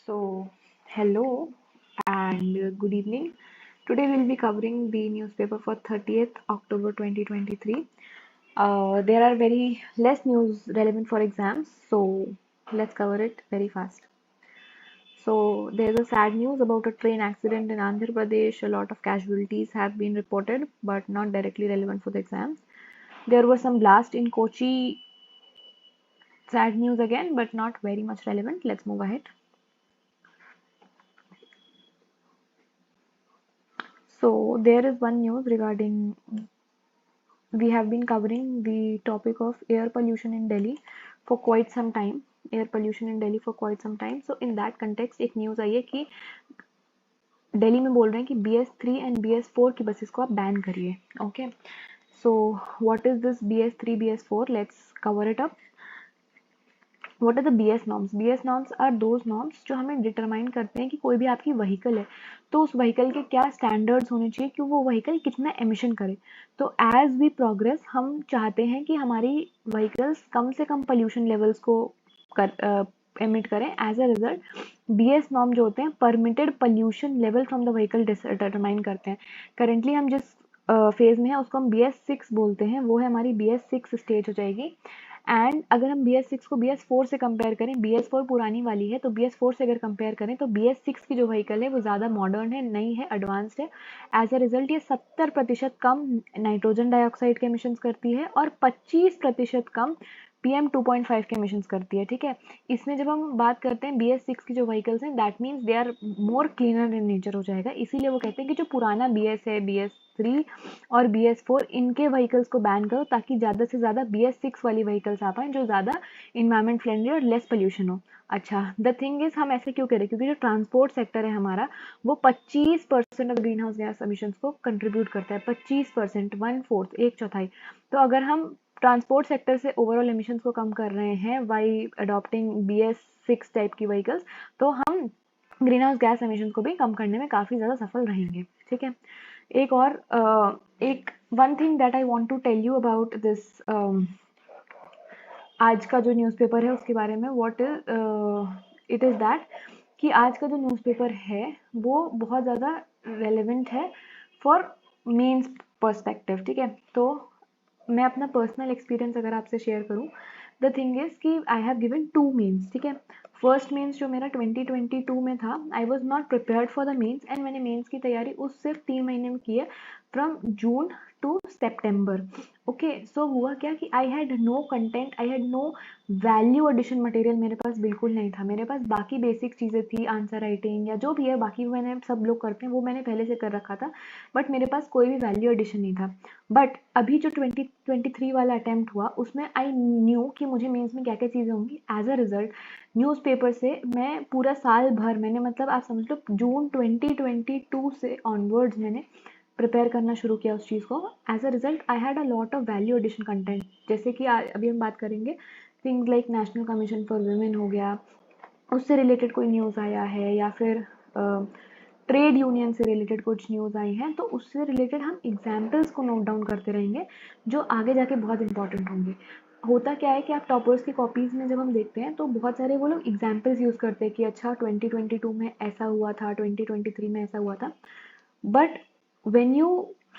So, hello and good evening. Today we'll be covering the newspaper for 30th October 2023. There are very less news relevant for exams, so let's cover it very fast. So, there's a sad news about a train accident in Andhra Pradesh. A lot of casualties have been reported, but not directly relevant for the exams. There was some blast in Kochi. Sad news again, but not very much relevant. Let's move ahead. So there is one news regarding, we have been covering the topic of air pollution in Delhi for quite some time. Air pollution in Delhi for quite some time. So in that context एक news आई है कि दिल्ली में बोल रहे हैं कि BS3 and BS4 की बसेस को आप बैन करिए. Okay, so what is this BS3 BS4? Let's cover it up. What are the BS norms? BS norms are those norms जो हमें डिटरमाइन करते हैं कि कोई भी आपकी व्हीकल है तो उस व्हीकल के क्या स्टैंडर्ड्स होने चाहिए कि वो व्हीकल कितना एमिशन करे. तो एज वी प्रोग्रेस हम चाहते हैं कि हमारी व्हीकल्स कम से कम पोल्यूशन लेवल्स को एमिट करें. As a result BS norm जो होते हैं permitted pollution level from the vehicle determine करते हैं. करेंटली हम जिस फेज में है उसको हम BS6 बोलते हैं, वो है हमारी BS6 स्टेज हो जाएगी. एंड अगर हम BS6 को BS4 से कंपेयर करें, BS4 पुरानी वाली है, तो BS4 से अगर कंपेयर करें तो BS6 की जो व्हीकल है वो ज़्यादा मॉडर्न है, नई है, एडवांस्ड है. एज अ रिजल्ट ये 70% कम नाइट्रोजन डाइऑक्साइड के एमिशंस करती है और 25% कम PM 2.5 के एमिशंस करती है. ठीक है, इसमें जब हम बात करते हैं BS6 की जो व्हीकल्स हैं, that means they are more cleaner in nature हो जाएगा. इसीलिए वो कहते हैं कि जो पुराना BS है, BS3 और BS4, इनके व्हीकल्स को बैन करो ताकि ज़्यादा से ज़्यादा BS6 वाली व्हीकल्स आ पाएँ जो ज़्यादा इन्वायरमेंट फ्रेंडली और लेस पोल्यूशन हो. अच्छा, द थिंग इज हम ऐसे क्यों करें? क्योंकि जो ट्रांसपोर्ट सेक्टर है हमारा वो 25% of green house gas emissions को कंट्रीब्यूट करता है. 25%, 1/4, एक चौथाई. तो अगर हम ट्रांसपोर्ट सेक्टर से ओवरऑल एमिशंस को कम कर रहे हैं बाई अडॉप्टिंग BS6 टाइप की व्हीकल्स, तो हम ग्रीन हाउस गैस एमिशंस को भी कम करने में काफ़ी ज़्यादा सफल रहेंगे. ठीक है, एक और एक one thing that I want to tell you about this, आज का जो न्यूज़पेपर है उसके बारे में. What is it is that कि आज का जो न्यूज़पेपर है वो बहुत ज़्यादा रेलेवेंट है फॉर मेंस पर्सपेक्टिव. ठीक है, तो मैं अपना पर्सनल एक्सपीरियंस अगर आपसे शेयर करूं, द थिंग इज कि आई हैव गिवन 2 मेंस. ठीक है, फर्स्ट मेंस जो मेरा 2022 में था, I was not prepared for the mains and मैंने मेंस की तैयारी उस सिर्फ 3 महीने में की है, from June to September. Okay, so हुआ क्या कि I had no content, I had no value addition material मेरे पास बिल्कुल नहीं था. मेरे पास बाकी बेसिक चीज़ें थी, आंसर राइटिंग या जो भी है बाकी मैंने सब लोग करते हैं वो मैंने पहले से कर रखा था, बट मेरे पास कोई भी वैल्यू एडिशन नहीं था. बट अभी जो 2023 वाला अटेम्प्ट हुआ उसमें आई न्यू कि मुझे मेंस में क्या क्या चीज़ें होंगी. एज अ रिजल्ट न्यूज़पेपर से मैं पूरा साल भर मैंने, मतलब आप समझ लो जून 2022 से ऑनवर्ड्स मैंने प्रिपेयर करना शुरू किया उस चीज़ को. As a result I had a lot of value addition content, जैसे कि अभी हम बात करेंगे things like national commission for women हो गया, उससे रिलेटेड कोई न्यूज़ आया है, या फिर ट्रेड यूनियन से रिलेटेड कुछ न्यूज़ आई हैं, तो उससे रिलेटेड हम एग्जाम्पल्स को नोट डाउन करते रहेंगे जो आगे जाके बहुत इंपॉर्टेंट होंगे. होता क्या है कि आप टॉपर्स की कॉपीज़ में जब हम देखते हैं तो बहुत सारे वो लोग एग्जाम्पल्स यूज़ करते हैं कि अच्छा 2022 में ऐसा हुआ था, 2023 में ऐसा हुआ था. बट व्हेन यू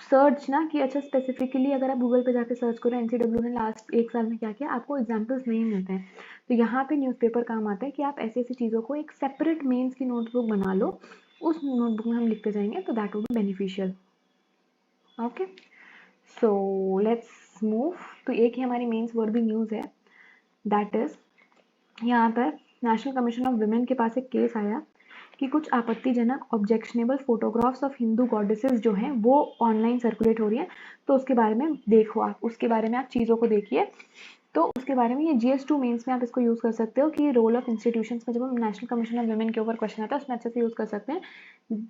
सर्च ना कि अच्छा स्पेसिफिकली अगर आप गूगल पे जाके सर्च करो NCW ने लास्ट 1 साल में क्या किया, आपको एग्जाम्पल्स नहीं मिलते हैं. तो यहाँ पे न्यूज़पेपर काम आता है कि आप ऐसी ऐसी चीज़ों को एक सेपरेट मेंस की नोटबुक बना लो, उस नोटबुक में हम लिखते जाएंगे, तो that would be beneficial. Okay, so let's move. तो एक ही हमारी मेंस वर्ड भी न्यूज़ है, दैट इज यहाँ पर नेशनल कमीशन ऑफ वुमेन के पास एक केस आया कि कुछ आपत्तिजनक objectionable photographs of Hindu goddesses जो हैं वो ऑनलाइन सर्कुलेट हो रही हैं. तो उसके बारे में देखो, आप उसके बारे में आप चीज़ों को देखिए. तो उसके बारे में ये GS2 मेंस में आप इसको यूज़ कर सकते हो कि रोल ऑफ इंस्टीट्यूशंस में जब हम नेशनल कमीशन ऑफ वुमेन के ऊपर क्वेश्चन आता है उसमें अच्छे से यूज़ कर सकते हैं.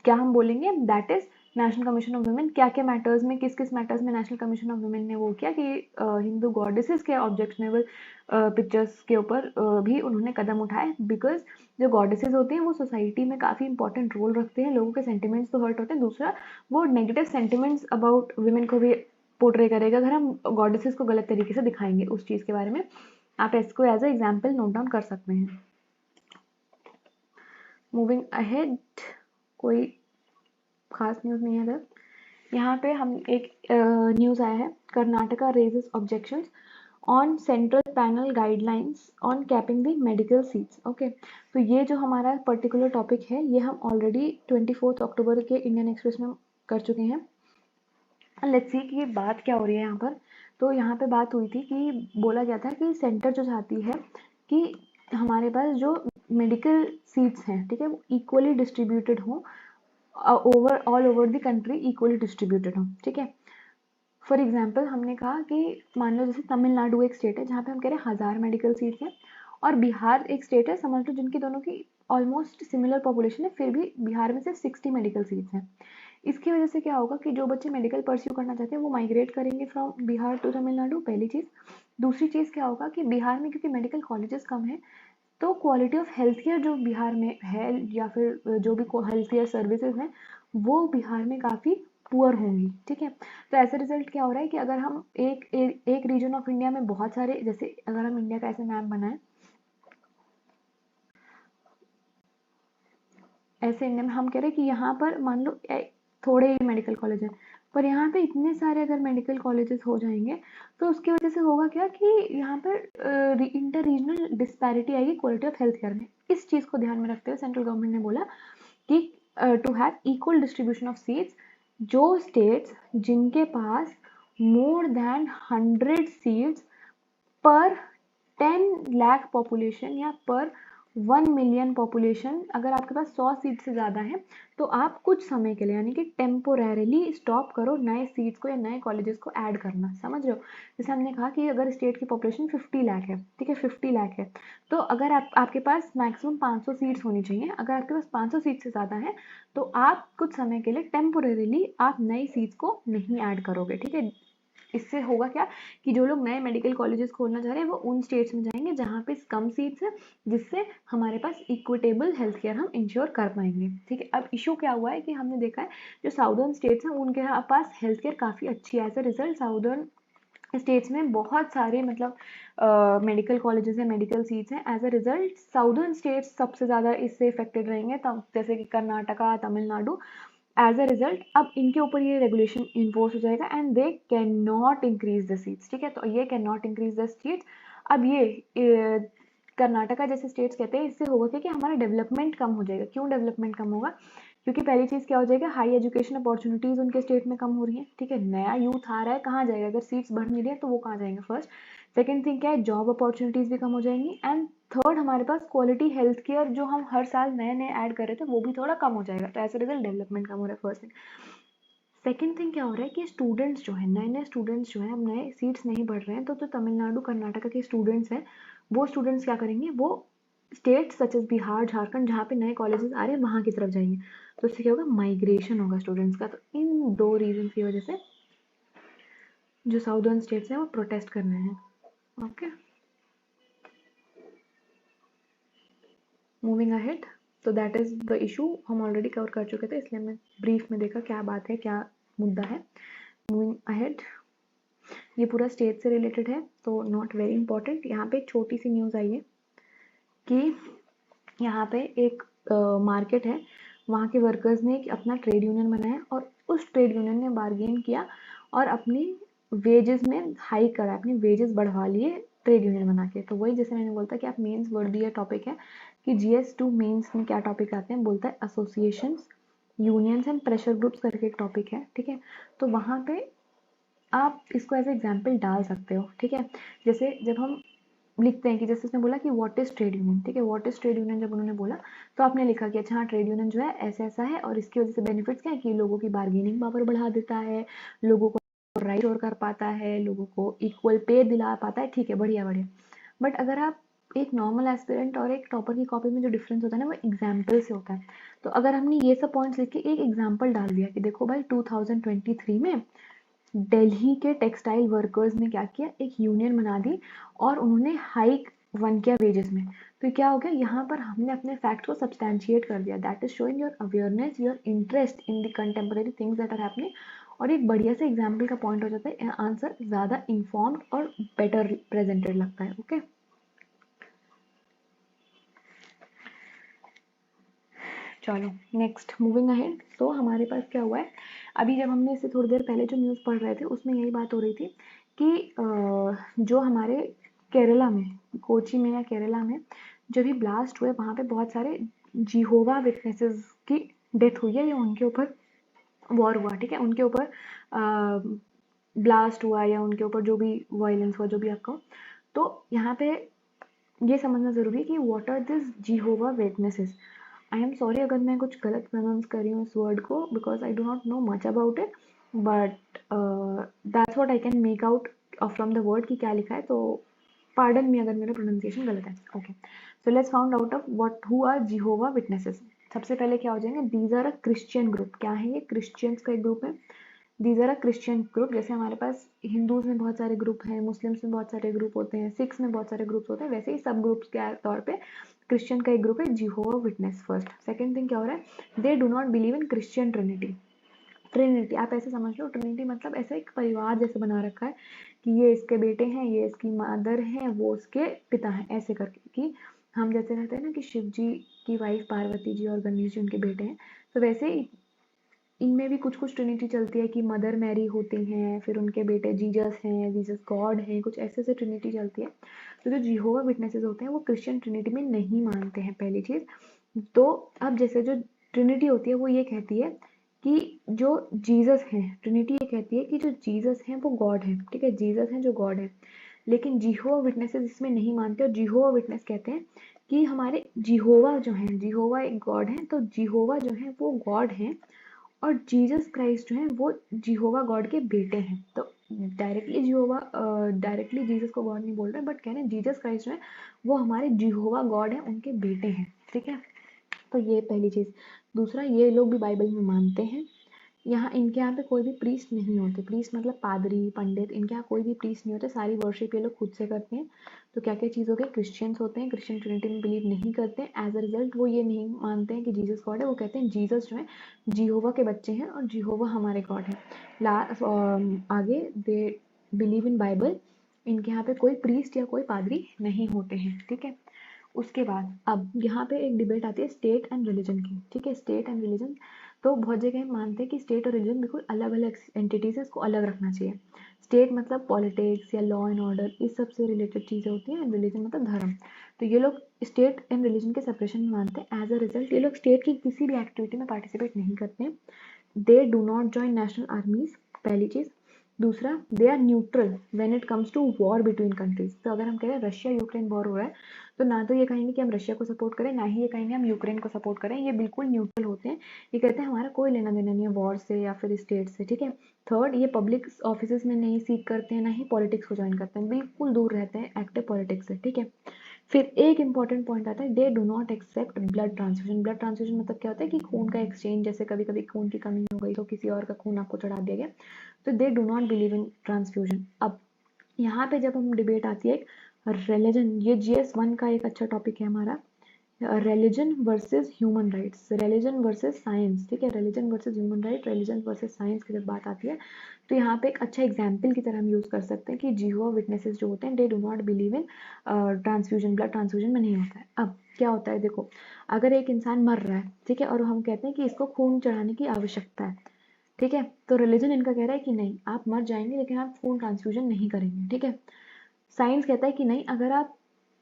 क्या हम बोलेंगे, that is national commission of women क्या क्या मैटर्स में, किस किस मैटर्स में नेशनल कमीशन ऑफ वुमेन ने वो किया कि हिंदू गॉडेसेस के ऑब्जेक्शनेबल पिक्चर्स के ऊपर भी उन्होंने कदम उठाए. बिकॉज जो गॉडेसेस होती हैं वो सोसाइटी में काफ़ी इंपॉर्टेंट रोल रखते हैं, लोगों के सेंटिमेंट्स तो हर्ट होते हैं, दूसरा वो नेगेटिव सेंटिमेंट्स अबाउट वुमेन को भी पोर्ट्रे करेगा अगर हम गॉडेसेस को गलत तरीके से दिखाएंगे. उस चीज़ के बारे में आप इसको as a example note down कर सकते हैं. मूविंग अहेड, कोई खास न्यूज़ नहीं है इधर। यहाँ पे हम एक न्यूज़ आया है, Karnataka raises objections on central panel guidelines on capping the medical seats. Okay, तो ये जो हमारा पर्टिकुलर टॉपिक है ये हम ऑलरेडी 24 अक्टूबर के इंडियन एक्सप्रेस में कर चुके हैं। लेट्स सी कि बात क्या हो रही है यहाँ पर। तो यहाँ पे बात हुई थी कि बोला गया था कि सेंटर जो चाहती है कि हमारे पास जो मेडिकल सीट्स हैं, ठीक है, वो इक्वली डिस्ट्रीब्यूटेड हों, all over the country equally distributed हों, ठीक है। फॉर एग्जाम्पल हमने कहा कि मान लो जैसे तमिलनाडु एक स्टेट है जहाँ पे हम कह रहे हैं 1000 मेडिकल सीट्स हैं, और बिहार एक स्टेट है समझ लो जिनकी दोनों की ऑलमोस्ट सिमिलर पॉपुलेशन है, फिर भी बिहार में सिर्फ 60 मेडिकल सीट्स हैं। इसकी वजह से क्या होगा कि जो बच्चे मेडिकल परस्यू करना चाहते हैं वो माइग्रेट करेंगे फ्रॉम बिहार टू तमिलनाडु, पहली चीज़। दूसरी चीज़ क्या होगा कि बिहार में क्योंकि मेडिकल कॉलेजेस कम है, तो क्वालिटी ऑफ हेल्थ केयर जो बिहार में है या फिर जो भी हेल्थ केयर सर्विसेज हैं वो बिहार में काफ़ी पुअर होंगी, ठीक है। तो ऐसे रिजल्ट क्या हो रहा है कि अगर हम एक रीजन ऑफ इंडिया में बहुत सारे, जैसे अगर हम इंडिया का ऐसे मैप बनाएं, ऐसे इंडिया में हम कह रहे हैं कि यहाँ पर मान लो थोड़े ही मेडिकल कॉलेज हैं, पर यहाँ पे इतने सारे अगर मेडिकल कॉलेजेस हो जाएंगे तो उसकी वजह से होगा क्या कि यहाँ पर इंटर रीजनल डिस्पैरिटी आएगी क्वालिटी ऑफ हेल्थ केयर में। इस चीज़ को ध्यान में रखते हुए सेंट्रल गवर्नमेंट ने बोला कि to have equal distribution of seats, जो स्टेट्स जिनके पास मोर देन 100 सीट्स पर 10 लाख पॉपुलेशन या पर 1 मिलियन पॉपुलेशन, अगर आपके पास 100 सीट से ज़्यादा है तो आप कुछ समय के लिए यानी कि टेम्पोरेरीली स्टॉप करो नए सीट्स को या नए कॉलेजेस को ऐड करना, समझ रहे हो। जैसे हमने कहा कि अगर स्टेट की पॉपुलेशन 50 लाख है, ठीक है, 50 लाख है, तो अगर आपके पास मैक्सिमम 500 सीट्स होनी चाहिए, अगर आपके पास 500 सीट से ज़्यादा है तो आप कुछ समय के लिए टेम्पोरेरीली आप नई सीट्स को नहीं ऐड करोगे, ठीक है। इससे होगा क्या कि जो लोग नए मेडिकल कॉलेजेस खोलना चाह रहे हैं वो उन स्टेट्स में जाएंगे जहाँ पे कम सीट्स है, जिससे हमारे पास इक्विटेबल हेल्थ केयर हम इंश्योर कर पाएंगे, ठीक है। अब इशू क्या हुआ है कि हमने देखा है जो साउदर्न स्टेट्स हैं उनके पास हेल्थ केयर काफ़ी अच्छी है। As a result southern states में बहुत सारे मतलब मेडिकल कॉलेजेस हैं, मेडिकल सीट्स हैं। As a result southern states सबसे ज़्यादा इससे इफेक्टेड रहेंगे, तब जैसे कि Karnataka, Tamil Nadu. As a result अब इनके ऊपर ये रेगुलेशन इन्फोर्स हो जाएगा and they can not increase the seats, ठीक है। तो ये can not increase the seats. अब ये कर्नाटका जैसे स्टेट्स कहते हैं इससे होगा क्या कि हमारा डेवलपमेंट कम हो जाएगा। क्यों डेवलपमेंट कम होगा? क्योंकि पहली चीज़ क्या हो जाएगा, हाई एजुकेशन अपॉर्चुनिटीज़ उनके स्टेट में कम हो रही है, ठीक है। नया यूथ आ रहा है, कहाँ जाएगा? अगर सीट्स बढ़ नहीं रही है तो वो कहाँ जाएंगे फर्स्ट। सेकेंड थिंग क्या है, जॉब अपॉर्चुनिटीज़ भी कम हो जाएंगी। एंड थर्ड, हमारे पास क्वालिटी हेल्थ केयर जो हम हर साल नए नए ऐड कर रहे थे वो भी थोड़ा कम हो जाएगा। तो एज अ रिजल्ट डेवलपमेंट कम हो रहा है, फर्स्ट थिंग। सेकेंड थिंग क्या हो रहा है कि स्टूडेंट्स जो है, नए नए स्टूडेंट्स जो है, अब नए सीट्स नहीं बढ़ रहे हैं तो जो तमिलनाडु कर्नाटका के स्टूडेंट्स हैं वो स्टूडेंट्स क्या करेंगे, वो state such as Bihar, Jharkhand जहाँ पे नए कॉलेजेस आ रहे हैं वहाँ की तरफ जाएंगे। तो इससे क्या होगा, माइग्रेशन होगा स्टूडेंट्स का। तो इन दो रीजन की वजह से जो साउदर्न स्टेट्स हैं वो प्रोटेस्ट कर रहे हैं। Okay, moving ahead. तो दैट इज द इशू, हम ऑलरेडी कवर कर चुके थे इसलिए मैं ब्रीफ में देखा क्या बात है, क्या मुद्दा है। मूविंग अहेड, ये पूरा स्टेट से रिलेटेड है तो नॉट वेरी इंपॉर्टेंट। यहाँ पे एक छोटी सी न्यूज़ आई है कि यहाँ पे एक मार्केट है, वहाँ के वर्कर्स ने अपना ट्रेड यूनियन बनाया और उस ट्रेड यूनियन ने बार्गेन किया और अपनी वेजेस में हाइक करा, अपने वेजेस बढ़वा लिए ट्रेड यूनियन बना के। तो वही जैसे मैंने बोलता कि आप मेंस वर्ड दिया टॉपिक है कि GS2 मेंस में क्या टॉपिक आते हैं, बोलता है associations, unions and pressure groups करके एक टॉपिक है, ठीक है। तो वहाँ पे आप इसको एज एग्जाम्पल डाल सकते हो, ठीक है। जैसे जब हम लिखते हैं कि जैसे उसने बोला कि व्हाट इज ट्रेड यूनियन, ठीक है, व्हाट इज ट्रेड यूनियन जब उन्होंने बोला तो आपने लिखा कि अच्छा हाँ, ट्रेड यूनियन जो है ऐसा ऐसा है और इसकी वजह से बेनिफिट्स क्या है कि लोगों की बार्गेनिंग पावर बढ़ा देता है, लोगों को राइट और कर पाता है, लोगों को इक्वल पे दिला पाता है, ठीक है, बढ़िया बढ़िया। बट अगर आप एक नॉर्मल एस्पिरेंट और एक टॉपर की कॉपी में जो डिफरेंस होता है ना वो एग्जाम्पल से होता है। तो अगर हमने ये सब पॉइंट्स लिख के एक एग्जाम्पल डाल दिया कि देखो भाई 2023 में दिल्ली के टेक्सटाइल वर्कर्स ने क्या किया, एक यूनियन बना दी और उन्होंने हाइक वन किया वेजेस में। तो क्या हो गया, यहाँ पर हमने अपने फैक्ट को सब्सटैंशिएट कर दिया। That is showing your awareness, your interest in the contemporary things that are happening. और एक बढ़िया से एग्जाम्पल का पॉइंट हो जाता है, आंसर ज़्यादा इन्फॉर्म्ड और बेटर प्रेजेंटेड लगता है। ओके, चलो नेक्स्ट, मूविंग अहेड। तो हमारे पास क्या हुआ है, अभी जब हमने इससे थोड़ी देर पहले जो न्यूज़ पढ़ रहे थे उसमें यही बात हो रही थी कि जो हमारे केरला में, कोची में या केरला में जो भी ब्लास्ट हुए वहाँ पे बहुत सारे जिहोवा विटनेसेस की डेथ हुई है, या उनके ऊपर वॉर हुआ, ठीक है, उनके ऊपर ब्लास्ट हुआ या उनके ऊपर जो भी वायलेंस हुआ, जो भी आपको। तो यहाँ पे ये समझना ज़रूरी है कि what are this Jehovah witnesses. I am sorry अगर मैं कुछ गलत प्रोनाउंस कर रही हूँ इस वर्ड को, because I do not know much about it, but that's what I can make out from the word कि क्या लिखा है। तो पार्डन मी अगर मेरा प्रोनाउंसिएशन गलत है। Okay, so let's found out of what who are Jehovah witnesses. सबसे पहले क्या हो जाएंगे, these are a Christian group. क्या है ये, क्रिश्चियंस का एक ग्रुप है। These are a Christian group, जैसे हमारे पास हिंदूज में बहुत सारे ग्रुप हैं, मुस्लिम्स में बहुत सारे ग्रुप होते हैं, सिख्स में बहुत सारे ग्रुप्स होते हैं, वैसे ही सब ग्रुप्स के तौर पे क्रिश्चियन का एक ग्रुप है जिहोवा विटनेस। फर्स्ट, सेकंड थिंग क्या हो रहा है, दे do not believe in Christian Trinity. Trinity आप ऐसे समझ लो, ट्रिनिटी मतलब ऐसा एक परिवार जैसे बना रखा है कि ये इसके बेटे हैं, ये इसकी मदर है, वो उसके पिता हैं, ऐसे करके। कि हम जैसे रहते हैं ना कि शिव जी की वाइफ पार्वती जी और गणेश जी उनके बेटे हैं, तो वैसे इनमें भी कुछ कुछ ट्रिनिटी चलती है कि मदर मैरी होती हैं, फिर उनके बेटे जीसस हैं, जीसस गॉड हैं, कुछ ऐसे ऐसे ट्रिनिटी चलती है। तो जो जिहोवा विटनेसेस होते हैं वो क्रिश्चियन ट्रिनिटी में नहीं मानते हैं, पहली चीज़। तो अब जैसे जो ट्रिनिटी होती है वो ये कहती है कि जो जीसस हैं, ट्रिनिटी ये कहती है कि जो जीसस हैं वो गॉड है, ठीक है, जीसस हैं जो गॉड है। लेकिन जिहोवा विटनेसेस इसमें नहीं मानते, और जिहोवा विटनेस कहते हैं कि हमारे जिहोवा जो हैं, जिहोवा एक गॉड है, तो जिहोवा जो है वो गॉड हैं, और जीसस क्राइस्ट जो है वो जिहोवा गॉड के बेटे हैं। तो डायरेक्टली जिहोवा, डायरेक्टली जीसस को गॉड नहीं बोल रहे, बट कह रहे हैं जीसस क्राइस्ट जो है वो हमारे जिहोवा गॉड है, उनके बेटे हैं, ठीक है। तो ये पहली चीज़। दूसरा, ये लोग भी बाइबल में मानते हैं। यहाँ इनके यहाँ पे कोई भी प्रीस्ट नहीं होते, प्रीस्ट मतलब पादरी पंडित, इनके यहाँ कोई भी प्रीस्ट नहीं होते, सारी वर्शिप ये लोग खुद से करते हैं। तो क्या क्या चीज़ हो गई, क्रिश्चियंस होते हैं, क्रिश्चियन ट्रिनिटी में बिलीव नहीं करते हैं, एज अ रिजल्ट वो ये नहीं मानते हैं कि जीसस गॉड है, वो कहते हैं जीसस जो है जिहोवा के बच्चे हैं और जिहोवा हमारे गॉड है। आगे, दे बिलीव इन बाइबल। इनके यहाँ पे कोई प्रीस्ट या कोई पादरी नहीं होते हैं, ठीक है। उसके बाद अब यहाँ पे एक डिबेट आती है स्टेट एंड रिलीजन की, ठीक है, स्टेट एंड रिलीजन। तो बहुत जगह हम मानते हैं कि स्टेट और रिलीजन बिल्कुल अलग अलग एंटिटीज है, इसको अलग रखना चाहिए। स्टेट मतलब पॉलिटिक्स या लॉ एंड ऑर्डर, इस सब से रिलेटेड चीज़ें होती हैं, एंड रिलीजन मतलब धर्म। तो ये लोग स्टेट एंड रिलीजन के सेपरेशन में मानते हैं। एज अ रिजल्ट ये लोग स्टेट की किसी भी एक्टिविटी में पार्टिसिपेट नहीं करते हैं। They do not join national armies, पहली चीज़। दूसरा, they are neutral when it comes to war between countries. तो अगर हम कह रहे हैं रशिया यूक्रेन वॉर हो रहा है, तो ना तो ये कहेंगे कि हम रशिया को सपोर्ट करें, ना ही ये कहेंगे हम यूक्रेन को सपोर्ट करें, ये बिल्कुल न्यूट्रल होते हैं। ये कहते हैं हमारा कोई लेना देना नहीं है वॉर से या फिर स्टेट से, ठीक है। थर्ड, ये पब्लिक ऑफिस में नहीं सीख करते हैं, ना ही पॉलिटिक्स को ज्वाइन करते हैं, बिल्कुल दूर रहते हैं एक्टिव पॉलिटिक्स से, ठीक है। फिर एक इंपॉर्टेंट पॉइंट आता है, दे do not except blood transfusion. Blood transfusion मतलब क्या होता है कि खून का एक्सचेंज, जैसे कभी कभी खून की कमी हो गई तो किसी और का खून आपको चढ़ा दिया गया, तो दे do not believe in transfusion. अब यहाँ पे जब हम डिबेट आती है रिलीजन, ये GS1 का एक अच्छा टॉपिक है हमारा, religion versus human rights, religion versus science, ठीक है, religion versus human right, religion versus science की जब बात आती है, तो यहाँ पे एक अच्छा एग्जाम्पल की तरह हम यूज़ कर सकते हैं कि जिहोवा विटनेसेस जो होते हैं they do not believe in transfusion, blood transfusion में नहीं होता है। अब क्या होता है, देखो, अगर एक इंसान मर रहा है, ठीक है, और हम कहते हैं कि इसको खून चढ़ाने की आवश्यकता है, ठीक है, तो रिलीजन इनका कह रहा है कि नहीं, आप मर जाएंगे लेकिन आप खून ट्रांसफ्यूजन नहीं करेंगे, ठीक है। साइंस कहता है कि नहीं, अगर आप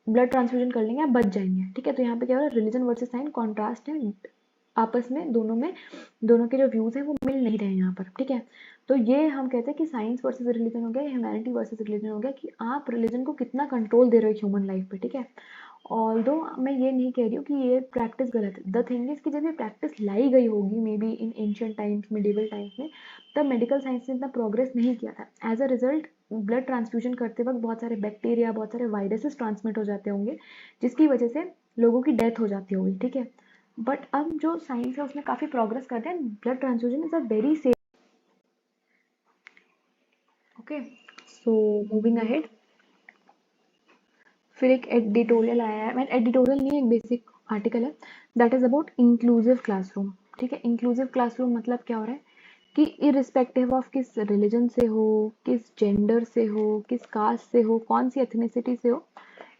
ब्लड ट्रांसफ्यूजन कर लेंगे आप बच जाएंगे, ठीक है। तो यहाँ पे क्या हो रहा है, रिलीजन वर्सेस साइंस कॉन्ट्रास्ट है आपस में, दोनों के जो व्यूज हैं वो मिल नहीं रहे हैं यहाँ पर, ठीक है। तो ये हम कहते हैं कि साइंस वर्सेस रिलीजन हो गया, ह्यूमैनिटी वर्सेस रिलीजन हो गया, कि आप रिलीजन को कितना कंट्रोल दे रहे हो ह्यूमन लाइफ पे, ठीक है। ऑल्दो मैं ये नहीं कह रही हूँ कि ये प्रैक्टिस गलत है, द थिंग इज कि जब ये प्रैक्टिस लाई गई होगी may be in ancient times, medieval times में, तब मेडिकल साइंस ने इतना प्रोग्रेस नहीं किया था। As a result blood transfusion करते वक्त बहुत सारे बैक्टीरिया, बहुत सारे वायरसेस ट्रांसमिट हो जाते होंगे, जिसकी वजह से लोगों की डेथ हो जाती होगी, ठीक है। बट अब जो साइंस है उसमें काफ़ी प्रोग्रेस करते हैं, blood transfusion is a very safe. Okay, so moving ahead, फिर एक एडिटोरियल आया है, मैं एडिटोरियल नहीं, एक बेसिक आर्टिकल है, that is about inclusive classroom, ठीक है। इंक्लूसिव क्लासरूम मतलब क्या हो रहा है कि इरिस्पेक्टिव ऑफ किस रिलीजन से हो, किस जेंडर से हो, किस कास्ट से हो, कौन सी एथनिसिटी से हो,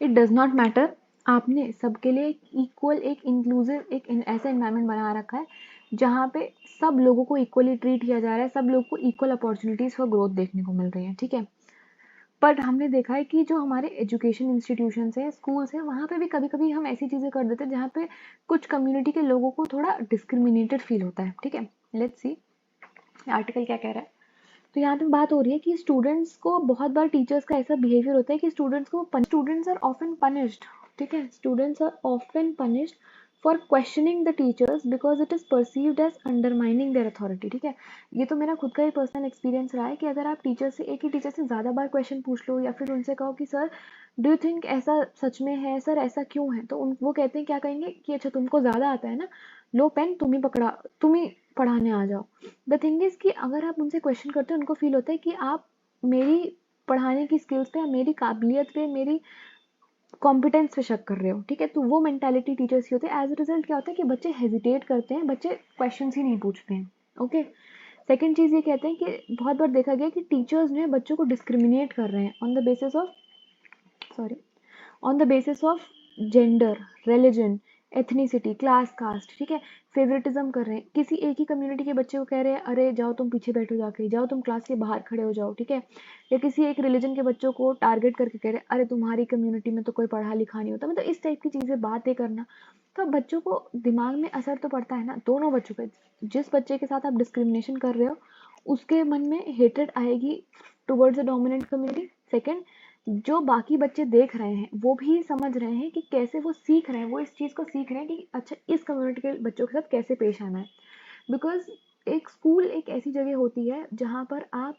इट डज नॉट मैटर, आपने सबके लिए इक्वल, एक इंक्लूसिव, एक ऐसा एनवायरनमेंट बना रखा है जहाँ पे सब लोगों को इक्वली ट्रीट किया जा रहा है, सब लोगों को इक्वल अपॉर्चुनिटीज फॉर ग्रोथ देखने को मिल रही है, ठीक है। बट हमने देखा है कि जो हमारे एजुकेशन इंस्टीट्यूशंस हैं, स्कूल्स हैं, वहाँ पे भी कभी कभी हम ऐसी चीज़ें कर देते हैं जहाँ पे कुछ कम्युनिटी के लोगों को थोड़ा डिस्क्रिमिनेटेड फील होता है, ठीक है। लेट्स सी आर्टिकल क्या कह रहा है। तो यहाँ पे बात हो रही है कि स्टूडेंट्स को बहुत बार टीचर्स का ऐसा बिहेवियर होता है कि स्टूडेंट्स आर ऑफन पनिश्ड, ठीक है, students are often punished for questioning the teachers because it is perceived as undermining their authority, ठीक है। ये तो मेरा खुद का ही पर्सनल एक्सपीरियंस रहा है कि अगर आप टीचर से, एक ही टीचर से ज़्यादा बार क्वेश्चन पूछ लो या फिर उनसे कहो कि सर डू यू थिंक ऐसा सच में है, सर ऐसा क्यों है, तो वो कहते हैं, क्या कहेंगे कि अच्छा तुमको ज़्यादा आता है ना, लो पेन तुम ही पढ़ाने आ जाओ। द थिंग इज कि अगर आप उनसे क्वेश्चन करते हो, उनको फील होता है कि आप मेरी पढ़ाने की स्किल्स पे, मेरी काबिलियत पे, मेरी कॉम्पिटेंस पे शक कर रहे हो, ठीक है। तो वो मेंटालिटी टीचर्स की होती है। एज अ रिजल्ट क्या होता है कि बच्चे हेजिटेट करते हैं, बच्चे क्वेश्चन ही नहीं पूछते हैं, ओके। सेकेंड चीज़ ये कहते हैं कि बहुत बार देखा गया कि टीचर्स जो है बच्चों को डिस्क्रिमिनेट कर रहे हैं on the basis of, sorry, on the basis of gender, religion, ethnicity, class, caste, ठीक है। फेवरेटिज्म कर रहे हैं, किसी एक ही कम्युनिटी के बच्चे को कह रहे हैं अरे जाओ तुम पीछे बैठो, जाके जाओ तुम क्लास के बाहर खड़े हो जाओ, ठीक है। या किसी एक रिलीजन के बच्चों को टारगेट करके कह रहे हैं अरे तुम्हारी कम्युनिटी में तो कोई पढ़ा लिखा नहीं होता, मतलब इस टाइप की चीज़ें बातें करना। तो बच्चों को दिमाग में असर तो पड़ता है ना, दोनों बच्चों पे। जिस बच्चे के साथ आप डिस्क्रिमिनेशन कर रहे हो उसके मन में हेट्रेड आएगी towards the dominant community. Second, जो बाकी बच्चे देख रहे हैं वो भी समझ रहे हैं कि कैसे वो सीख रहे हैं, वो इस चीज़ को सीख रहे हैं कि अच्छा इस कम्युनिटी के बच्चों के साथ कैसे पेश आना है। बिकॉज एक स्कूल एक ऐसी जगह होती है जहाँ पर आप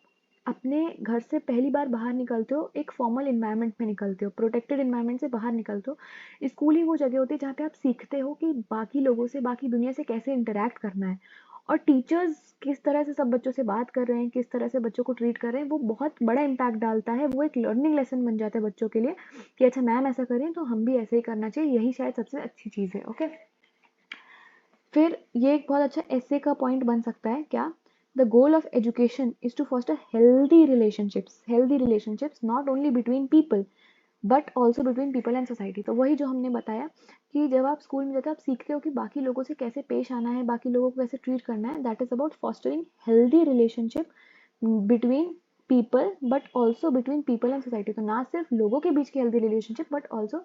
अपने घर से पहली बार बाहर निकलते हो, एक फॉर्मल इन्वायरमेंट में निकलते हो, प्रोटेक्टेड इन्वायरमेंट से बाहर निकलते हो। स्कूल ही वो जगह होती है जहाँ पे आप सीखते हो कि बाकी लोगों से, बाकी दुनिया से कैसे इंटरेक्ट करना है। और टीचर्स किस तरह से सब बच्चों से बात कर रहे हैं, किस तरह से बच्चों को ट्रीट कर रहे हैं, वो बहुत बड़ा इम्पैक्ट डालता है। वो एक लर्निंग लेसन बन जाता है बच्चों के लिए कि अच्छा मैम ऐसा करें तो हम भी ऐसे ही करना चाहिए, यही शायद सबसे अच्छी चीज़ है, ओके। फिर ये एक बहुत अच्छा ऐसे का पॉइंट बन सकता है क्या, the goal of education is to foster healthy relationships not only between people but also between people and society. तो वही जो हमने बताया कि जब आप स्कूल में जाते हो आप सीखते हो कि बाकी लोगों से कैसे पेश आना है, बाकी लोगों को कैसे ट्रीट करना है। That is about fostering healthy relationship between people but also between people and society. तो ना सिर्फ लोगों के बीच की हेल्दी रिलेशनशिप बट ऑल्सो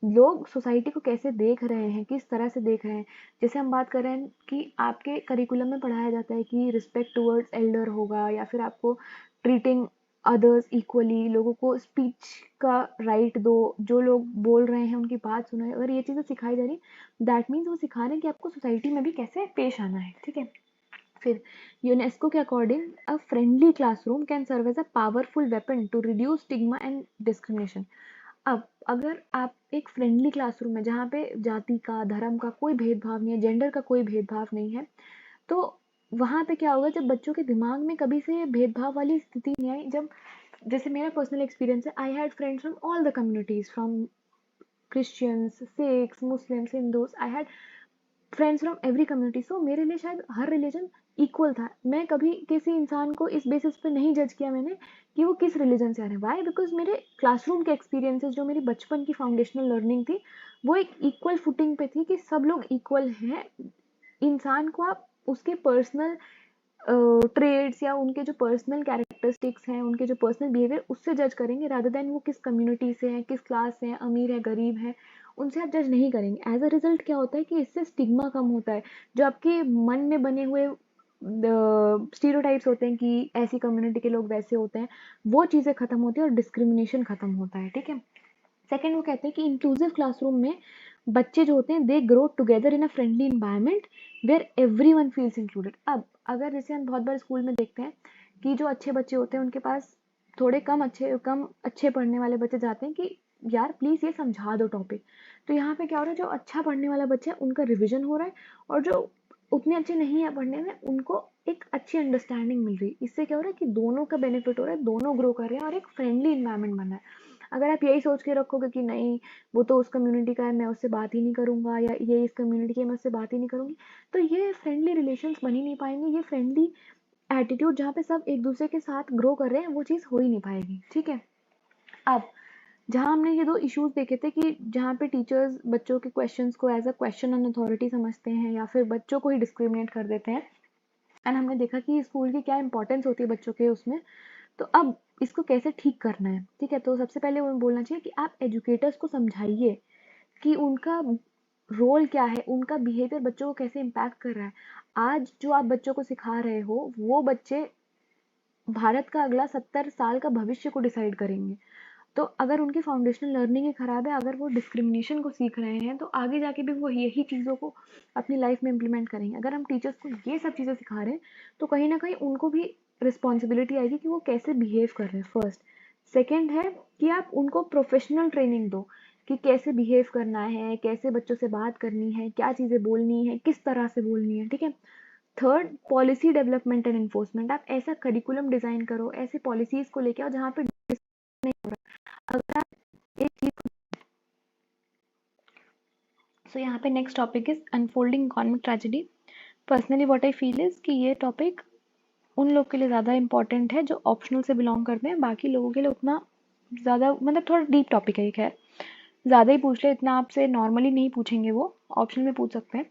लोग सोसाइटी को कैसे देख रहे हैं, किस तरह से देख रहे हैं। जैसे हम बात कर रहे हैं कि आपके करिकुलम में पढ़ाया जाता है कि रिस्पेक्ट टुवर्ड्स एल्डर होगा, या फिर आपको ट्रीटिंग अदर्स इक्वली, लोगों को स्पीच का राइट दो, जो लोग बोल रहे हैं उनकी बात सुनो। अगर ये चीज़ें सिखाई जा रही दैट मीन्स वो सिखा रहे हैं कि आपको सोसाइटी में भी कैसे पेश आना है, ठीक है। फिर यूनेस्को के according a friendly classroom can serve as a powerful weapon to reduce stigma and discrimination. अब अगर आप एक फ्रेंडली क्लासरूम में जहाँ पे जाति का, धर्म का कोई भेदभाव नहीं है, जेंडर का कोई भेदभाव नहीं है, तो वहाँ पे क्या होगा, जब बच्चों के दिमाग में कभी से भेदभाव वाली स्थिति नहीं आई। जब जैसे मेरा पर्सनल एक्सपीरियंस है, I had friends from all the communities, from Christians, Sikhs, Muslims, Hindus, I had friends from every community. So मेरे लिए शायद हर रिलीजन इक्वल था। मैं कभी किसी इंसान को इस बेसिस पे नहीं जज किया मैंने कि वो किस रिलीजन से आ रहे हैं। वाई? बिकॉज मेरे क्लासरूम के एक्सपीरियंसेस, जो मेरी बचपन की फाउंडेशनल लर्निंग थी, वो एक इक्वल फुटिंग पे थी कि सब लोग इक्वल हैं। इंसान को आप उसके पर्सनल ट्रेड्स या उनके जो पर्सनल कैरेक्टरिस्टिक्स हैं, उनके जो पर्सनल बिहेवियर, उससे जज करेंगे रादर देन वो किस कम्युनिटी से हैं, किस क्लास से हैं, अमीर है, गरीब है, उनसे आप जज नहीं करेंगे। एज अ रिजल्ट क्या होता है कि इससे स्टिग्मा कम होता है। जो आपके मन में बने हुए स्टीरियोटाइप्स होते हैं कि ऐसी कम्युनिटी के लोग वैसे होते हैं, वो चीज़ें खत्म होती है और डिस्क्रिमिनेशन खत्म होता है, ठीक है। सेकेंड, वो कहते हैं कि इंक्लूसिव क्लासरूम में बच्चे जो होते हैं they grow together in a friendly environment where everyone feels included. अब अगर जैसे हम बहुत बार स्कूल में देखते हैं कि जो अच्छे बच्चे होते हैं उनके पास थोड़े कम अच्छे पढ़ने वाले बच्चे जाते हैं कि यार प्लीज़ ये समझा दो टॉपिक। तो यहाँ पे क्या हो रहा है, जो अच्छा पढ़ने वाला बच्चा है उनका रिविजन हो रहा है, और जो उतने अच्छे नहीं है पढ़ने में उनको एक अच्छी अंडरस्टैंडिंग मिल रही है। इससे क्या हो रहा है कि दोनों का बेनिफिट हो रहा है, दोनों ग्रो कर रहे हैं और एक फ्रेंडली इन्वायरमेंट बना है। अगर आप यही सोच के रखोगे कि नहीं वो तो उस कम्युनिटी का है, मैं उससे बात ही नहीं करूँगा, या ये इस कम्युनिटी की है, मैं उससे बात ही नहीं करूँगी, तो ये फ्रेंडली रिलेशंस बन ही नहीं पाएंगे। ये फ्रेंडली एटीट्यूड जहाँ पे सब एक दूसरे के साथ ग्रो कर रहे हैं, वो चीज़ हो ही नहीं पाएगी, ठीक है। अब जहाँ हमने ये 2 इश्यूज़ देखे थे कि जहाँ पे टीचर्स बच्चों के क्वेश्चंस को as a question on authority समझते हैं या फिर बच्चों को ही डिस्क्रिमिनेट कर देते हैं, एंड हमने देखा कि स्कूल की क्या इंपॉर्टेंस होती है बच्चों के उसमें। तो अब इसको कैसे ठीक करना है, ठीक है? तो सबसे पहले वो बोलना चाहिए कि आप एजुकेटर्स को समझाइए कि उनका रोल क्या है, उनका बिहेवियर बच्चों को कैसे इम्पैक्ट कर रहा है। आज जो आप बच्चों को सिखा रहे हो, वो बच्चे भारत का अगला 70 साल का भविष्य को डिसाइड करेंगे। तो अगर उनकी फाउंडेशनल लर्निंग ही खराब है, अगर वो डिस्क्रिमिनेशन को सीख रहे हैं, तो आगे जाके भी वो यही चीज़ों को अपनी लाइफ में इम्प्लीमेंट करेंगे। अगर हम टीचर्स को ये सब चीज़ें सिखा रहे हैं, तो कहीं ना कहीं उनको भी रिस्पॉन्सिबिलिटी आएगी कि वो कैसे बिहेव कर रहे हैं, फर्स्ट। सेकेंड है कि आप उनको प्रोफेशनल ट्रेनिंग दो कि कैसे बिहेव करना है, कैसे बच्चों से बात करनी है, क्या चीज़ें बोलनी है, किस तरह से बोलनी है, ठीक है? Third, policy development and enforcement. आप ऐसा करिकुलम डिज़ाइन करो, ऐसे पॉलिसीज़ को लेके आओ जहाँ पे नहीं हो रहा। अगर आप एक चीज़, सो यहाँ पे next topic is unfolding economic tragedy. Personally what I feel is कि ये टॉपिक उन लोग के लिए ज़्यादा इंपॉर्टेंट है जो ऑप्शनल से बिलोंग करते हैं, बाकी लोगों के लिए उतना ज़्यादा, मतलब थोड़ा डीप टॉपिक है ये। खैर, ज़्यादा ही पूछ ले, इतना आपसे नॉर्मली नहीं पूछेंगे, वो ऑप्शनल में पूछ सकते हैं।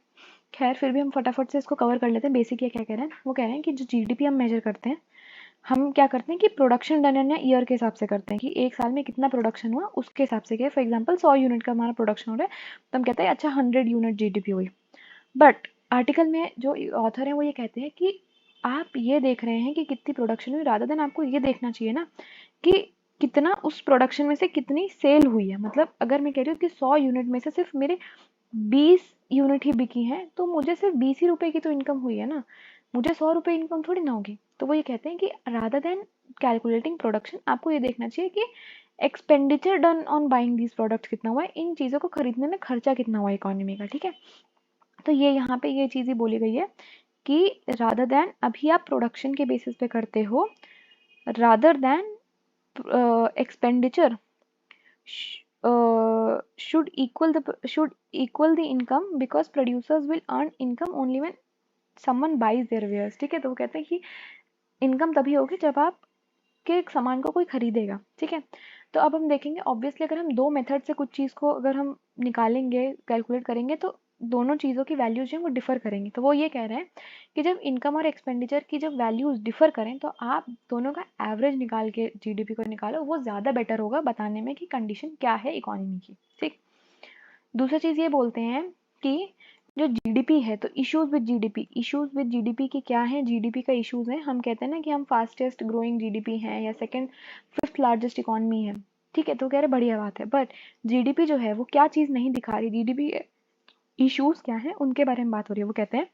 खैर, फिर भी हम फटाफट से इसको कवर कर लेते हैं। बेसिक ये क्या कह रहे हैं, वो कह रहे हैं कि जो जीडीपी हम मेजर करते हैं, हम क्या करते हैं कि प्रोडक्शन डन इन ईयर के हिसाब से करते हैं कि एक साल में कितना प्रोडक्शन हुआ उसके हिसाब से क्या। फॉर एग्जांपल 100 यूनिट का हमारा प्रोडक्शन हो रहा है, तो हम कहते हैं अच्छा 100 यूनिट जीडीपी हुई। बट आर्टिकल में जो ऑथर हैं वो ये कहते हैं कि आप ये देख रहे हैं कि कितनी प्रोडक्शन हुई, रादर देन आपको ये देखना चाहिए ना कि कितना उस प्रोडक्शन में से कितनी सेल हुई है। मतलब अगर मैं कह रही हूँ कि 100 यूनिट में से सिर्फ मेरे 20 यूनिट ही बिकी हैं, तो मुझे सिर्फ 20 ही रुपए की तो इनकम हुई है ना, मुझे 100 रुपए इनकम थोड़ी ना होगी। तो वो ये कहते हैं कि रादर देन कैलकुलेटिंग प्रोडक्शन, आपको ये देखना चाहिए कि expenditure done on buying these products कितना हुआ है, इन चीज़ों को खरीदने में खर्चा कितना हुआ है इकोनॉमी का, ठीक है? तो ये यहाँ पे ये चीज़ ही बोली गई है कि रादर देन अभी आप प्रोडक्शन के बेसिस पे करते हो, rather than expenditure should equal the income because producers will earn income only when someone buys their wares, ठीक है? तो वो कहते हैं कि इनकम तभी होगी जब आप के सामान को कोई खरीदेगा, ठीक है? तो अब हम देखेंगे, ऑब्वियसली अगर हम दो मेथड से कुछ चीज़ को अगर हम निकालेंगे, कैलकुलेट करेंगे, तो दोनों चीज़ों की वैल्यूज जो हैं वो डिफर करेंगी। तो वो ये कह रहे हैं कि जब इनकम और एक्सपेंडिचर की जब वैल्यूज डिफर करें, तो आप दोनों का एवरेज निकाल के जीडीपी को निकालो, वो ज़्यादा बेटर होगा बताने में कि कंडीशन क्या है इकोनॉमी की, ठीक? दूसरा चीज़ ये बोलते हैं कि जो जीडीपी है, तो issues with GDP, issues with GDP के क्या है? जीडीपी का इश्यूज है, हम कहते हैं ना कि हम फास्टेस्ट ग्रोइंग जीडीपी हैं या सेकंड फिफ्थ लार्जेस्ट इकोनॉमी है, ठीक है? तो कह रहे बढ़िया बात है, बट जीडीपी जो है वो क्या चीज़ नहीं दिखा रही, जीडीपी इश्यूज क्या है उनके बारे में बात हो रही है। वो कहते हैं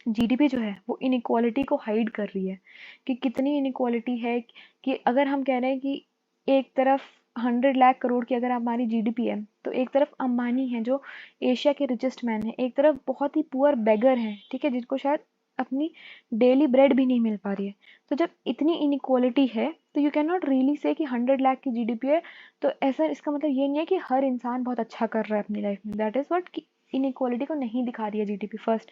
जीडीपी जो है वो इनइक्वालिटी को हाइड कर रही है, कि कितनी इनइक्वालिटी है। कि अगर हम कह रहे हैं कि एक तरफ 100 लाख करोड़ की अगर हमारी जीडीपी है, तो एक तरफ अंबानी है जो एशिया के रिचेस्ट मैन है, एक तरफ बहुत ही पुअर बेगर है, ठीक है, जिनको शायद अपनी डेली ब्रेड भी नहीं मिल पा रही है। तो जब इतनी इनइक्वालिटी है, तो you can not really say कि 100 लाख की जीडीपी है, तो ऐसा इसका मतलब ये नहीं है कि हर इंसान बहुत अच्छा कर रहा है अपनी लाइफ में। दैट इज व्हाट इनइक्वालिटी को नहीं दिखा रही है जीडीपी, फर्स्ट।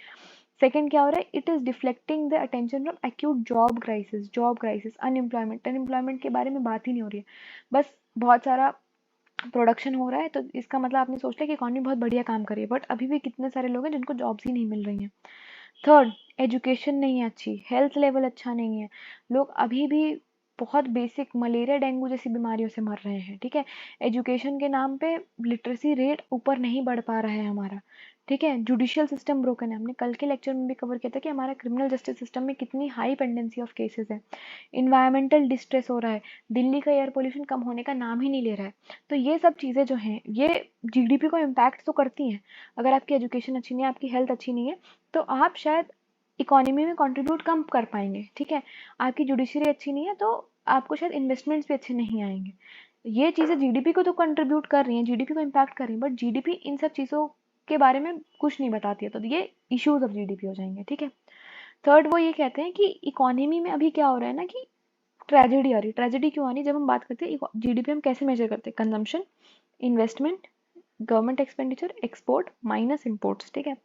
सेकंड क्या हो रहा है, it is deflecting the attention from acute job crisis, unemployment के बारे में बात ही नहीं हो रही है। बस बहुत सारा प्रोडक्शन हो रहा है, तो इसका मतलब आपने सोच लिया कि इकोनॉमी बहुत बढ़िया काम कर रही है, बट अभी भी कितने सारे लोग हैं जिनको जॉब्स ही नहीं मिल रही हैं। थर्ड, एजुकेशन नहीं है अच्छी, हेल्थ लेवल अच्छा नहीं है, लोग अभी भी बहुत बेसिक मलेरिया डेंगू जैसी बीमारियों से मर रहे हैं, ठीक है? एजुकेशन के नाम पे लिटरेसी रेट ऊपर नहीं बढ़ पा रहा है हमारा, ठीक है? जुडिशियल सिस्टम ब्रोकन है, हमने कल के लेक्चर में भी कवर किया था कि हमारा क्रिमिनल जस्टिस सिस्टम में कितनी हाई पेंडेंसी ऑफ केसेस है। इन्वायरमेंटल डिस्ट्रेस हो रहा है, दिल्ली का एयर पोल्यूशन कम होने का नाम ही नहीं ले रहा है। तो ये सब चीज़ें जो हैं ये जीडीपी को इम्पैक्ट तो करती हैं। अगर आपकी एजुकेशन अच्छी नहीं है, आपकी हेल्थ अच्छी नहीं है, तो आप शायद इकोनॉमी में कंट्रीब्यूट कम कर पाएंगे, ठीक है? आपकी जुडिशरी अच्छी नहीं है, तो आपको शायद इन्वेस्टमेंट्स भी अच्छे नहीं आएंगे। ये चीज़ें जीडीपी को तो कंट्रीब्यूट कर रही हैं, जीडीपी को इम्पैक्ट कर रही हैं, बट जीडीपी इन सब चीज़ों के बारे में कुछ नहीं बताती है, तो ये इश्यूज ऑफ जीडीपी हो जाएंगे, ठीक है? थर्ड, वो ये कहते हैं कि इकोनॉमी में अभी क्या हो रहा है ना कि ट्रेजेडी आ रही है। ट्रेजेडी क्यों आ रही है? जब हम बात करते हैं जीडीपी हम कैसे मेजर करते हैं? Consumption, investment, government expenditure, export minus imports, ठीक है?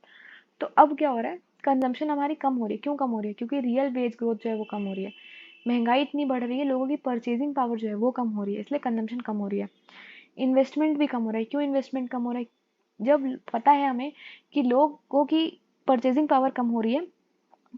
तो अब क्या हो रहा है, कंजम्पशन हमारी कम हो रही है। क्यों कम हो रही है? क्योंकि रियल वेज ग्रोथ जो है वो कम हो रही है, महंगाई इतनी बढ़ रही है, लोगों की परचेजिंग पावर जो है वो कम हो रही है, इसलिए कंजम्पशन कम हो रही है। इन्वेस्टमेंट भी कम हो रहा है। क्यों इन्वेस्टमेंट कम हो रहा है? जब पता है हमें कि लोगों की परचेजिंग पावर कम हो रही है,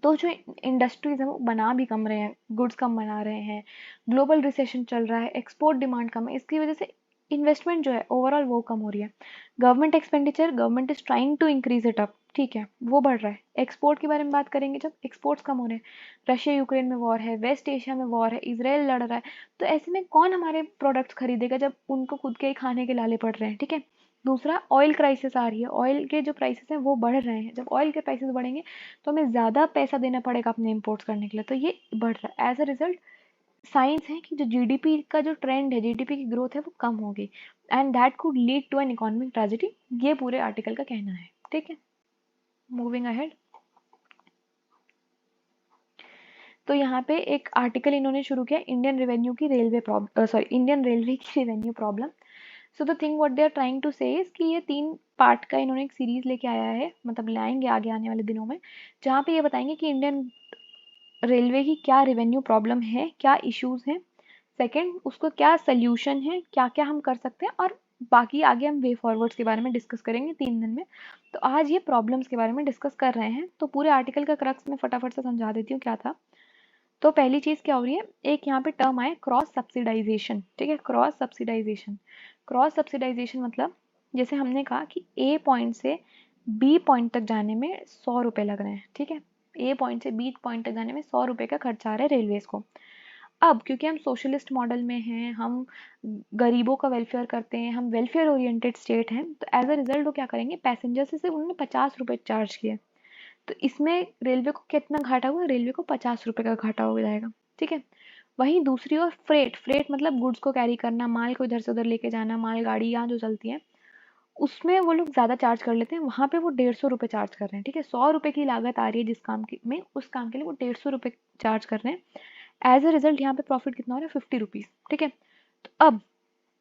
तो जो इंडस्ट्रीज है वो बना भी कम रहे हैं, गुड्स कम बना रहे हैं, ग्लोबल रिसेशन चल रहा है, एक्सपोर्ट डिमांड कम है, इसकी वजह से इन्वेस्टमेंट जो है ओवरऑल वो कम हो रही है। Government expenditure, government is trying to increase it up, ठीक है, वो बढ़ रहा है। एक्सपोर्ट के बारे में बात करेंगे, जब एक्सपोर्ट्स कम हो रहे हैं, रशिया यूक्रेन में वॉर है, वेस्ट एशिया में वॉर है, इसराइल लड़ रहा है, तो ऐसे में कौन हमारे प्रोडक्ट्स खरीदेगा जब उनको खुद के ही खाने के लाले पड़ रहे हैं, ठीक है। दूसरा, ऑयल क्राइसिस आ रही है, ऑयल के जो प्राइसेस हैं वो बढ़ रहे हैं, जब ऑयल के प्राइसेस बढ़ेंगे तो हमें ज़्यादा पैसा देना पड़ेगा अपने इम्पोर्ट्स करने के लिए, तो ये बढ़ रहा है। एज अ रिजल्ट साइंस है कि जो जीडीपी का जो ट्रेंड है, जीडीपी की ग्रोथ है वो कम होगी, and that could lead to an economic tragedy, ये पूरे आर्टिकल का कहना है, ठीक है। मूविंग अहेड, तो यहाँ पे एक आर्टिकल इन्होंने शुरू किया, इंडियन रेवेन्यू की रेलवे इंडियन रेलवे की revenue problem. So the thing what they are trying to say is कि ये 3 पार्ट का इन्होंने एक सीरीज लेके आया है, मतलब लाएंगे आगे आने वाले दिनों में, जहाँ पे ये बताएंगे कि इंडियन रेलवे की क्या रेवेन्यू प्रॉब्लम है, क्या इश्यूज हैं, सेकंड उसको क्या सोल्यूशन है, क्या क्या हम कर सकते हैं, और बाकी आगे हम वे फॉरवर्ड्स के बारे में डिस्कस करेंगे 3 दिन में। तो आज ये प्रॉब्लम्स के बारे में डिस्कस कर रहे हैं, तो पूरे आर्टिकल का क्रक्स में फटाफट से समझा देती हूँ क्या था। तो पहली चीज क्या हो रही है, एक यहाँ पे टर्म आया क्रॉस सब्सिडाइजेशन, ठीक है, क्रॉस सब्सिडाइजेशन। क्रॉस सब्सिडाइजेशन मतलब जैसे हमने कहा कि ए पॉइंट से बी पॉइंट तक जाने में 100 रुपए लग रहे हैं, ठीक है, ए पॉइंट से बी पॉइंट तक जाने में 100 रुपए का खर्चा आ रहा है रेलवेज को। अब क्योंकि हम सोशलिस्ट मॉडल में हैं, हम गरीबों का वेलफेयर करते हैं, हम वेलफेयर ओरिएंटेड स्टेट हैं, तो एज अ रिजल्ट वो क्या करेंगे, पैसेंजर से सिर्फ उन्होंने 50 रुपए चार्ज किए, तो इसमें रेलवे को कितना घाटा हुआ, रेलवे को 50 रुपए का घाटा हो जाएगा, ठीक है। वहीं दूसरी ओर फ्रेट, फ्रेट मतलब गुड्स को कैरी करना, माल को इधर से उधर लेके जाना, माल गाड़ी यहाँ जो चलती है, उसमें वो लोग ज़्यादा चार्ज कर लेते हैं, वहाँ पे वो 150 रुपये चार्ज कर रहे हैं, ठीक है। 100 रुपये की लागत आ रही है जिस काम की में, उस काम के लिए वो 150 रुपये चार्ज कर रहे हैं। एज अ रिजल्ट यहाँ पे प्रॉफिट कितना हो रहा है, 50 रुपीज़, ठीक है। तो अब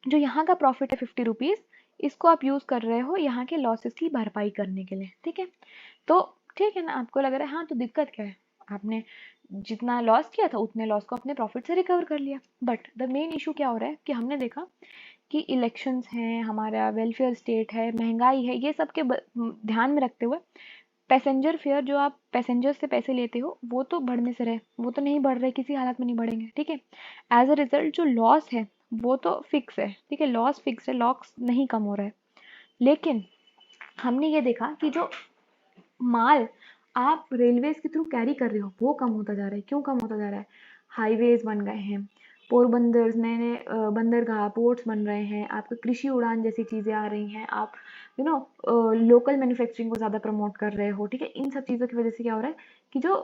जो यहाँ का प्रॉफिट है 50 रुपीज़, इसको आप यूज़ कर रहे हो यहाँ के लॉसेस की भरपाई करने के लिए, ठीक है। तो ठीक है ना, आपको लग रहा है हाँ तो दिक्कत क्या है, आपने जितना लॉस किया था उतने लॉस को अपने प्रॉफिट से रिकवर कर लिया, बट द मेन इशू क्या हो रहा है कि हमने देखा कि इलेक्शंस हैं, हमारा वेलफेयर स्टेट है, महंगाई है, ये सब के ध्यान में रखते हुए पैसेंजर फेयर जो आप पैसेंजर से पैसे लेते हो वो तो बढ़ने से रहे, वो तो नहीं बढ़ रहे, किसी हालत में नहीं बढ़ेंगे, ठीक है। एज अ रिजल्ट जो लॉस है वो तो फिक्स है, ठीक है, लॉस फिक्स है, लॉस नहीं कम हो रहा है। लेकिन हमने ये देखा कि जो माल आप रेलवेज के थ्रू कैरी कर रहे हो वो कम होता जा रहा है। क्यों कम होता जा रहा है, हाईवेज बन गए हैं, पोरबंदर नए नए बंदरगाह पोर्ट्स बन रहे हैं, आपका कृषि उड़ान जैसी चीज़ें आ रही हैं, आप लोकल मैन्युफैक्चरिंग को ज़्यादा प्रमोट कर रहे हो, ठीक है। इन सब चीज़ों की वजह से क्या हो रहा है कि जो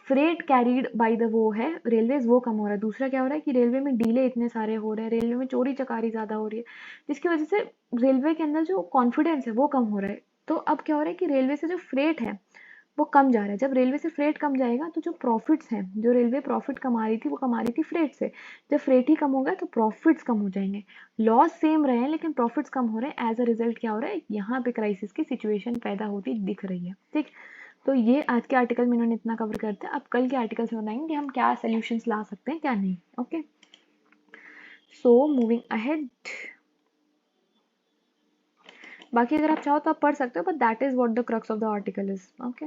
फ्रेट कैरीड बाय द वो है रेलवेज वो कम हो रहा है। दूसरा क्या हो रहा है कि रेलवे में डीले इतने सारे हो रहे हैं, रेलवे में चोरी चकारी ज़्यादा हो रही है, जिसकी वजह से रेलवे के अंदर जो कॉन्फिडेंस है वो कम हो रहा है। तो अब क्या हो रहा है कि रेलवे से जो फ्रेट है वो कम जा रहा है। जब रेलवे से फ्रेट कम जाएगा तो जो प्रॉफिट्स हैं, जो रेलवे प्रॉफिट कमा रही थी वो कमा रही थी फ्रेट से, जब फ्रेट ही कम होगा तो प्रॉफिट्स कम हो जाएंगे। लॉस सेम रहे हैं लेकिन प्रॉफिट्स कम हो रहे हैं। एज अ रिजल्ट क्या हो रहा है, यहाँ पे क्राइसिस की सिचुएशन पैदा होती दिख रही है, ठीक। तो ये आज के आर्टिकल में इन्होंने इतना कवर करते हैं। अब कल के आर्टिकल से बताएंगे कि हम क्या सोल्यूशंस ला सकते हैं क्या नहीं, ओके। सो मूविंग अहेड, बाकी अगर आप चाहो तो आप पढ़ सकते हो, but that is what the crux of the article is, okay.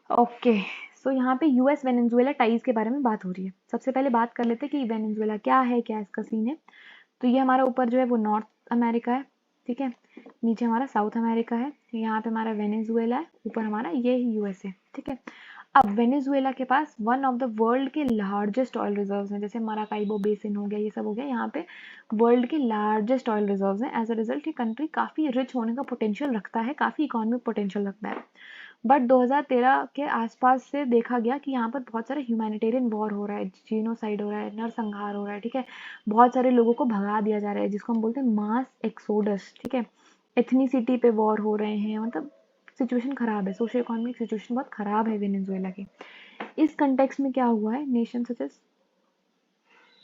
Okay, so यहाँ पे यूएस वेनेजुएला टाइज के बारे में बात हो रही है। सबसे पहले बात कर लेते हैं कि वेनेजुएला क्या है, क्या इसका सीन है। तो ये हमारा ऊपर जो है वो नॉर्थ अमेरिका है, ठीक है, नीचे हमारा साउथ अमेरिका है, यहाँ पे हमारा वेनेजुएला है, ऊपर हमारा ये यूएस है, ठीक है। अब वेनेजुएला के पास वन ऑफ द वर्ल्ड के लार्जेस्ट ऑयल रिजर्व्स हैं, जैसे माराकाइबो बेसिन हो गया, ये सब हो गया, यहाँ पे वर्ल्ड के लार्जेस्ट ऑयल रिजर्व्स हैं। एज अ रिजल्ट ये कंट्री काफ़ी रिच होने का पोटेंशियल रखता है, काफ़ी इकोनॉमिक पोटेंशियल रखता है। बट 2013 के आसपास से देखा गया कि यहाँ पर बहुत सारा ह्यूमैनिटेरियन वॉर हो रहा है, जीनोसाइड हो रहा है, नरसंहार हो रहा है, ठीक है। बहुत सारे लोगों को भगा दिया जा रहा है, जिसको हम बोलते हैं मास एक्सोडस, ठीक है। एथनिसिटी पे वॉर हो रहे हैं, मतलब सिचुएशन खराब है, सोशल इकोनॉमिक सिचुएशन बहुत खराब है वेनेजुएला की। इस कंटेक्स्ट में क्या हुआ है, नेशन सच एज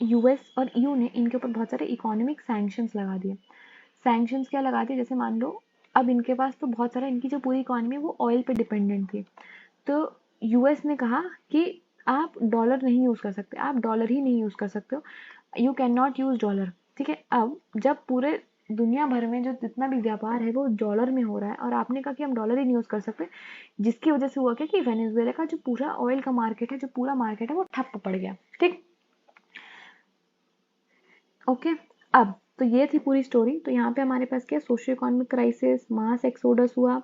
यूएस और ईयू ने इनके ऊपर बहुत सारे इकोनॉमिक सैंक्शंस लगा दिए। सैंक्शंस क्या लगा दिए, जैसे मान लो अब इनके पास तो बहुत सारा, इनकी जो पूरी इकोनॉमी है वो ऑयल पे डिपेंडेंट थी, तो यूएस ने कहा कि आप डॉलर नहीं यूज़ कर सकते, आप डॉलर ही नहीं यूज़ कर सकते हो, you can not use dollar, ठीक है। अब जब पूरे दुनिया भर में जो जितना भी व्यापार है वो डॉलर में हो रहा है और आपने कहा कि हम डॉलर ही नहीं यूज कर सकते, जिसकी वजह से हुआ क्या कि वेनेजुएला का जो पूरा ऑयल का मार्केट है, जो पूरा मार्केट है वो ठप पड़ गया। ठीक, ओके। अब तो ये थी पूरी स्टोरी। तो यहाँ पे हमारे पास क्या, socio economic crisis, mass exodus हुआ,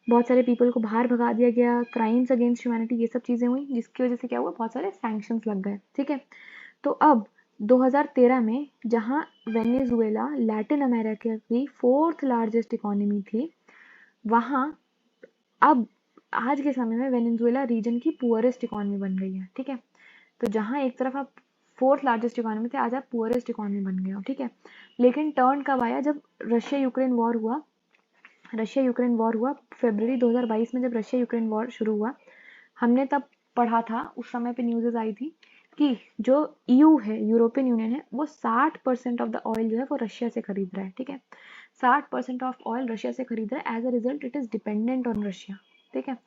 बहुत सारे पीपल को बाहर भगा दिया गया, क्राइम्स अगेंस्ट ह्यूमैनिटी, ये सब चीज़ें हुई, जिसकी वजह से क्या हुआ, बहुत सारे सैंक्शंस लग गए। ठीक है। तो अब 2013 में जहाँ वेनेजुएला लैटिन अमेरिका की 4th लार्जेस्ट इकोनॉमी थी, वहाँ अब आज के समय में वेनेजुएला रीजन की पुअरेस्ट इकोनॉमी बन गई है। ठीक है। तो जहाँ एक तरफ आप 4th लार्जेस्ट इकोनॉमी थे, आज आप पुअरेस्ट इकोनॉमी बन गए हो। ठीक है। लेकिन टर्न कब आया, जब रशिया यूक्रेन वॉर हुआ। फरवरी 2022 में जब रशिया यूक्रेन वॉर शुरू हुआ, हमने तब पढ़ा था, उस समय पे न्यूज़ आई थी कि जो ईयू है, यूरोपियन यूनियन है, वो 60% ऑफ द ऑयल जो है वो रशिया से खरीद रहा है। ठीक है। 60% ऑफ ऑयल रशिया से खरीद रहा है। As a result it is dependent on Russia. ठीक है।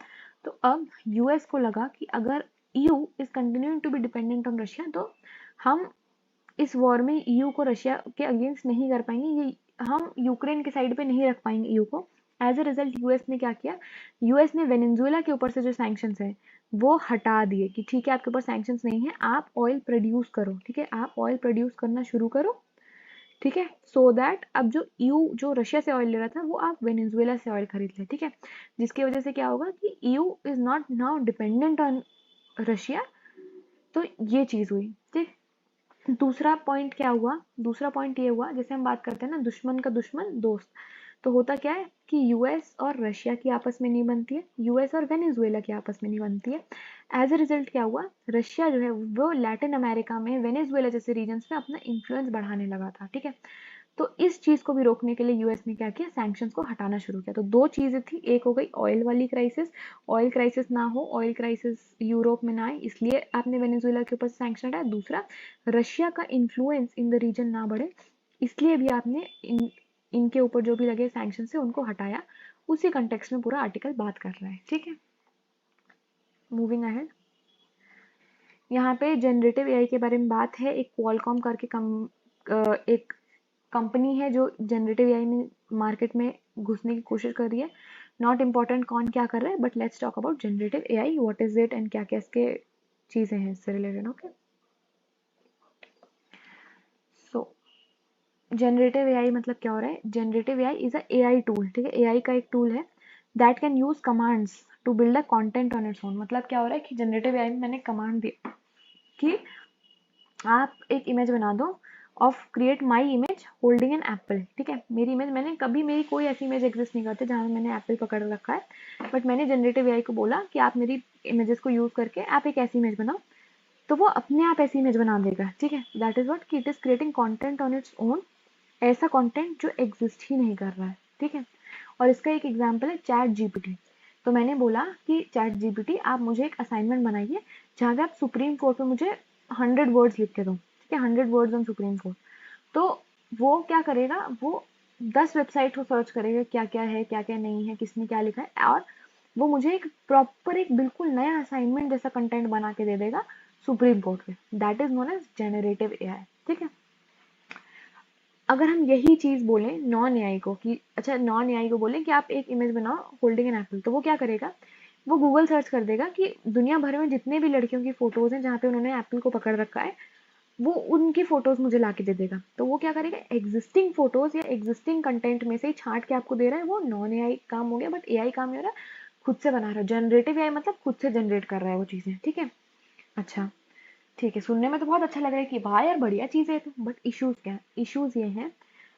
तो अब यूएस को लगा कि अगर EU is continuing to be dependent on Russia, तो हम इस वॉर में ईयू को रशिया के अगेंस्ट नहीं कर पाएंगे, ये हम यूक्रेन के साइड पे नहीं रख पाएंगे ईयू को। एज अ रिजल्ट यूएस ने क्या किया, यूएस ने वेनेजुएला के ऊपर से जो सैंक्शंस है वो हटा दिए कि ठीक है आपके ऊपर सैंक्शंस नहीं है, आप ऑयल प्रोड्यूस करो। ठीक है, आप ऑयल प्रोड्यूस करना शुरू करो। ठीक है, सो दैट अब जो ईयू जो रशिया से ऑयल ले रहा था वो आप वेनेजुएला से ऑयल खरीद ले। ठीक है, जिसकी वजह से क्या होगा कि EU is not now dependent on Russia. तो ये चीज हुई। ठीक, दूसरा पॉइंट क्या हुआ, दूसरा पॉइंट ये हुआ, जैसे हम बात करते हैं ना, दुश्मन का दुश्मन दोस्त, तो होता क्या है कि यूएस और रशिया की आपस में नहीं बनती है, यूएस और वेनेजुएला की आपस में नहीं बनती है। एज अ रिजल्ट क्या हुआ, रशिया जो है वो लैटिन अमेरिका में वेनेजुएला जैसे रीजन्स में अपना इन्फ्लुएंस बढ़ाने लगा था। ठीक है। तो इस चीज को भी रोकने के लिए यूएस ने क्या किया, सैंक्शंस को हटाना शुरू किया। तो दो चीजें थी, एक हो गई ऑयल वाली क्राइसिस, ऑयल क्राइसिस ना हो, ऑयल क्राइसिस यूरोप में ना आए, इसलिए आपने वेनेजुएला के ऊपर सैंक्शन हटाया। दूसरा, रशिया का इन्फ्लुएंस इन द रीजन ना बढ़े, इसलिए भी आपने इनके ऊपर जो भी लगे सैंक्शन से उनको हटाया। उसी कंटेक्स्ट में पूरा आर्टिकल बात कर रहा है। ठीक है, मूविंग अहेड। यहाँ पे जनरेटिव एआई के बारे में बात है। एक क्वालकॉम करके एक कंपनी है जो जनरेटिव एआई में मार्केट में घुसने की कोशिश कर रही है। नॉट इम्पॉर्टेंट कौन क्या कर रहा है, but let's talk about generative AI, what is it and क्या क्या इसके चीजें हैं इससे related. Okay, so generative AI मतलब क्या हो रहा है, generative AI is a AI tool. ठीक है, एआई का एक टूल है that can use commands to build a content on its own. मतलब क्या हो रहा है कि जनरेटिव एआई में मैंने कमांड दी कि आप एक इमेज बना दो of create my image holding an apple. ठीक है, मेरी इमेज, मैंने कभी, मेरी कोई ऐसी इमेज एग्जिस्ट नहीं करती जहाँ मैंने एप्पल पकड़ रखा है, बट मैंने जनरेटिव एआई को बोला कि आप मेरी इमेजेस को यूज करके आप एक ऐसी इमेज बनाओ, तो वो अपने आप ऐसी इमेज बना देगा। ठीक है, दैट इज व्हाट कि it is creating content on its own, ऐसा कंटेंट जो एग्जिस्ट ही नहीं कर रहा है। ठीक है, और इसका एक एग्जांपल है चैट जीपीटी। तो मैंने बोला कि चैट जीपीटी आप मुझे एक असाइनमेंट बनाइए जहाँ पे आप सुप्रीम कोर्ट में मुझे 100 वर्ड्स लिख के दो। ठीक है, 100 वर्ड्स ऑन सुप्रीम कोर्ट। तो वो क्या करेगा, वो 10 वेबसाइट को सर्च करेगा क्या क्या है, क्या क्या नहीं है, किसने क्या लिखा है, और वो मुझे एक प्रॉपर, एक बिल्कुल नया असाइनमेंट जैसा कंटेंट बना के दे देगा सुप्रीम कोर्ट में। That is known as generative AI. ठीक है, अगर हम यही चीज बोलें नॉन एआई को कि अच्छा, नॉन एआई को बोलें कि आप एक इमेज बनाओ होल्डिंग एन एप्पल, तो वो क्या करेगा, वो गूगल सर्च कर देगा कि दुनिया भर में जितने भी लड़कियों की फोटोज हैं जहाँ पे उन्होंने एप्पल को पकड़ रखा है, वो उनकी फोटोज मुझे ला के दे देगा। तो वो क्या करेगा, एग्जिस्टिंग फोटोज या एग्जिस्टिंग कंटेंट में से ही छांट के आपको दे रहा है। वो नॉन एआई काम हो गया, बट एआई काम नहीं हो रहा, खुद से बना रहा है। जनरेटिव एआई मतलब खुद से जनरेट कर रहा है वो चीजें। ठीक है, अच्छा, ठीक है, सुनने में तो बहुत अच्छा लग रहा है कि भाई यार बढ़िया चीज़ है तो, बट इश्यूज क्या है, इश्यूज ये हैं,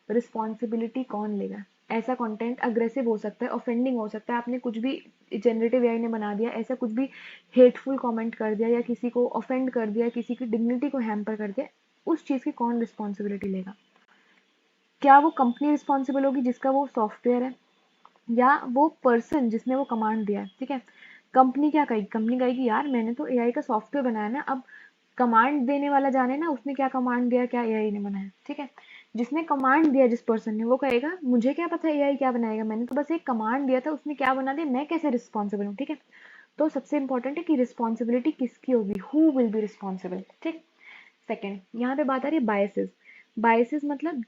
रिस्पॉन्सिबिलिटी कौन लेगा। ऐसा कंटेंट अग्रेसिव हो सकता है, ऑफेंडिंग हो सकता है, आपने कुछ भी जनरेटिव एआई ने बना दिया, ऐसा कुछ भी हेटफुल कमेंट कर दिया या किसी को ऑफेंड कर दिया, किसी की डिग्निटी को हैम्पर कर दिया, उस चीज़ की कौन रिस्पॉन्सिबिलिटी लेगा। क्या वो कंपनी रिस्पॉन्सिबल होगी जिसका वो सॉफ्टवेयर है, या वो पर्सन जिसने वो कमांड दिया है। ठीक है, कंपनी क्या कहेगी, कंपनी कहेगी यार मैंने तो एआई का सॉफ्टवेयर बनाया ना, अब कमांड देने वाला जाने ना उसने क्या कमांड दिया, क्या एआई ने बनाया। ठीक है, जिसने कमांड दिया, जिस पर्सन ने, वो कहेगा मुझे क्या पता एआई क्या बनाएगा, मैंने तो बस एक कमांड दिया था, उसने क्या बना दिया, मैं कैसे रिस्पॉन्सिबल हूँ। ठीक है, तो सबसे इंपॉर्टेंट है कि रिस्पॉन्सिबिलिटी किसकी होगी, हु विल बी रिस्पॉन्सिबल। ठीक, सेकेंड, यहाँ पे बात आ रही है बायसेस। बायसेस मतलब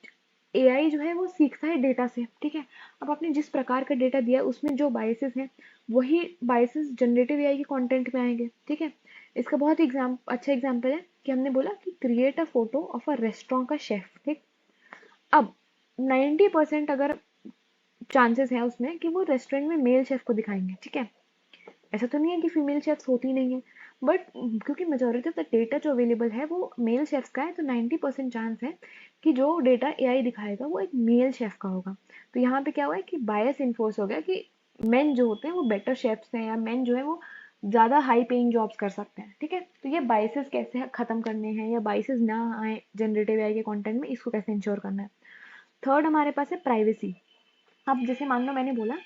एआई जो है वो सीखता है डेटा से, ठीक है। अब आपने जिस प्रकार का डेटा दिया है उसमें जो बायसेस हैं वही बायसेस जनरेटिव एआई के कंटेंट में आएंगे, ठीक है। इसका बहुत ही अच्छा एग्जांपल है कि हमने बोला कि create a photo of a restaurant का शेफ, ठीक। अब 90% अगर चांसेस है उसमें कि वो रेस्टोरेंट में मेल शेफ को दिखाएंगे, ठीक है। ऐसा तो नहीं है कि फीमेल शेफ्स होती नहीं है, बट क्योंकि मेजोरिटी ऑफ द डेटा जो अवेलेबल है वो मेल शेफ्स का है, तो 90% चांस है कि जो डेटा एआई दिखाएगा वो एक मेल शेफ का होगा। तो यहाँ पे क्या हुआ है कि बायस इन्फोर्स हो गया कि मेन जो होते हैं वो बेटर शेफ्स हैं, या मेन जो है वो ज़्यादा हाई पेइंग जॉब्स कर सकते हैं, ठीक है। तो ये बाइसेस कैसे ख़त्म करने हैं या बाइसेस ना आए जनरेटिव एआई के कंटेंट में, इसको कैसे इंश्योर करना है। थर्ड हमारे पास है प्राइवेसी। अब जैसे मान लो मैंने बोला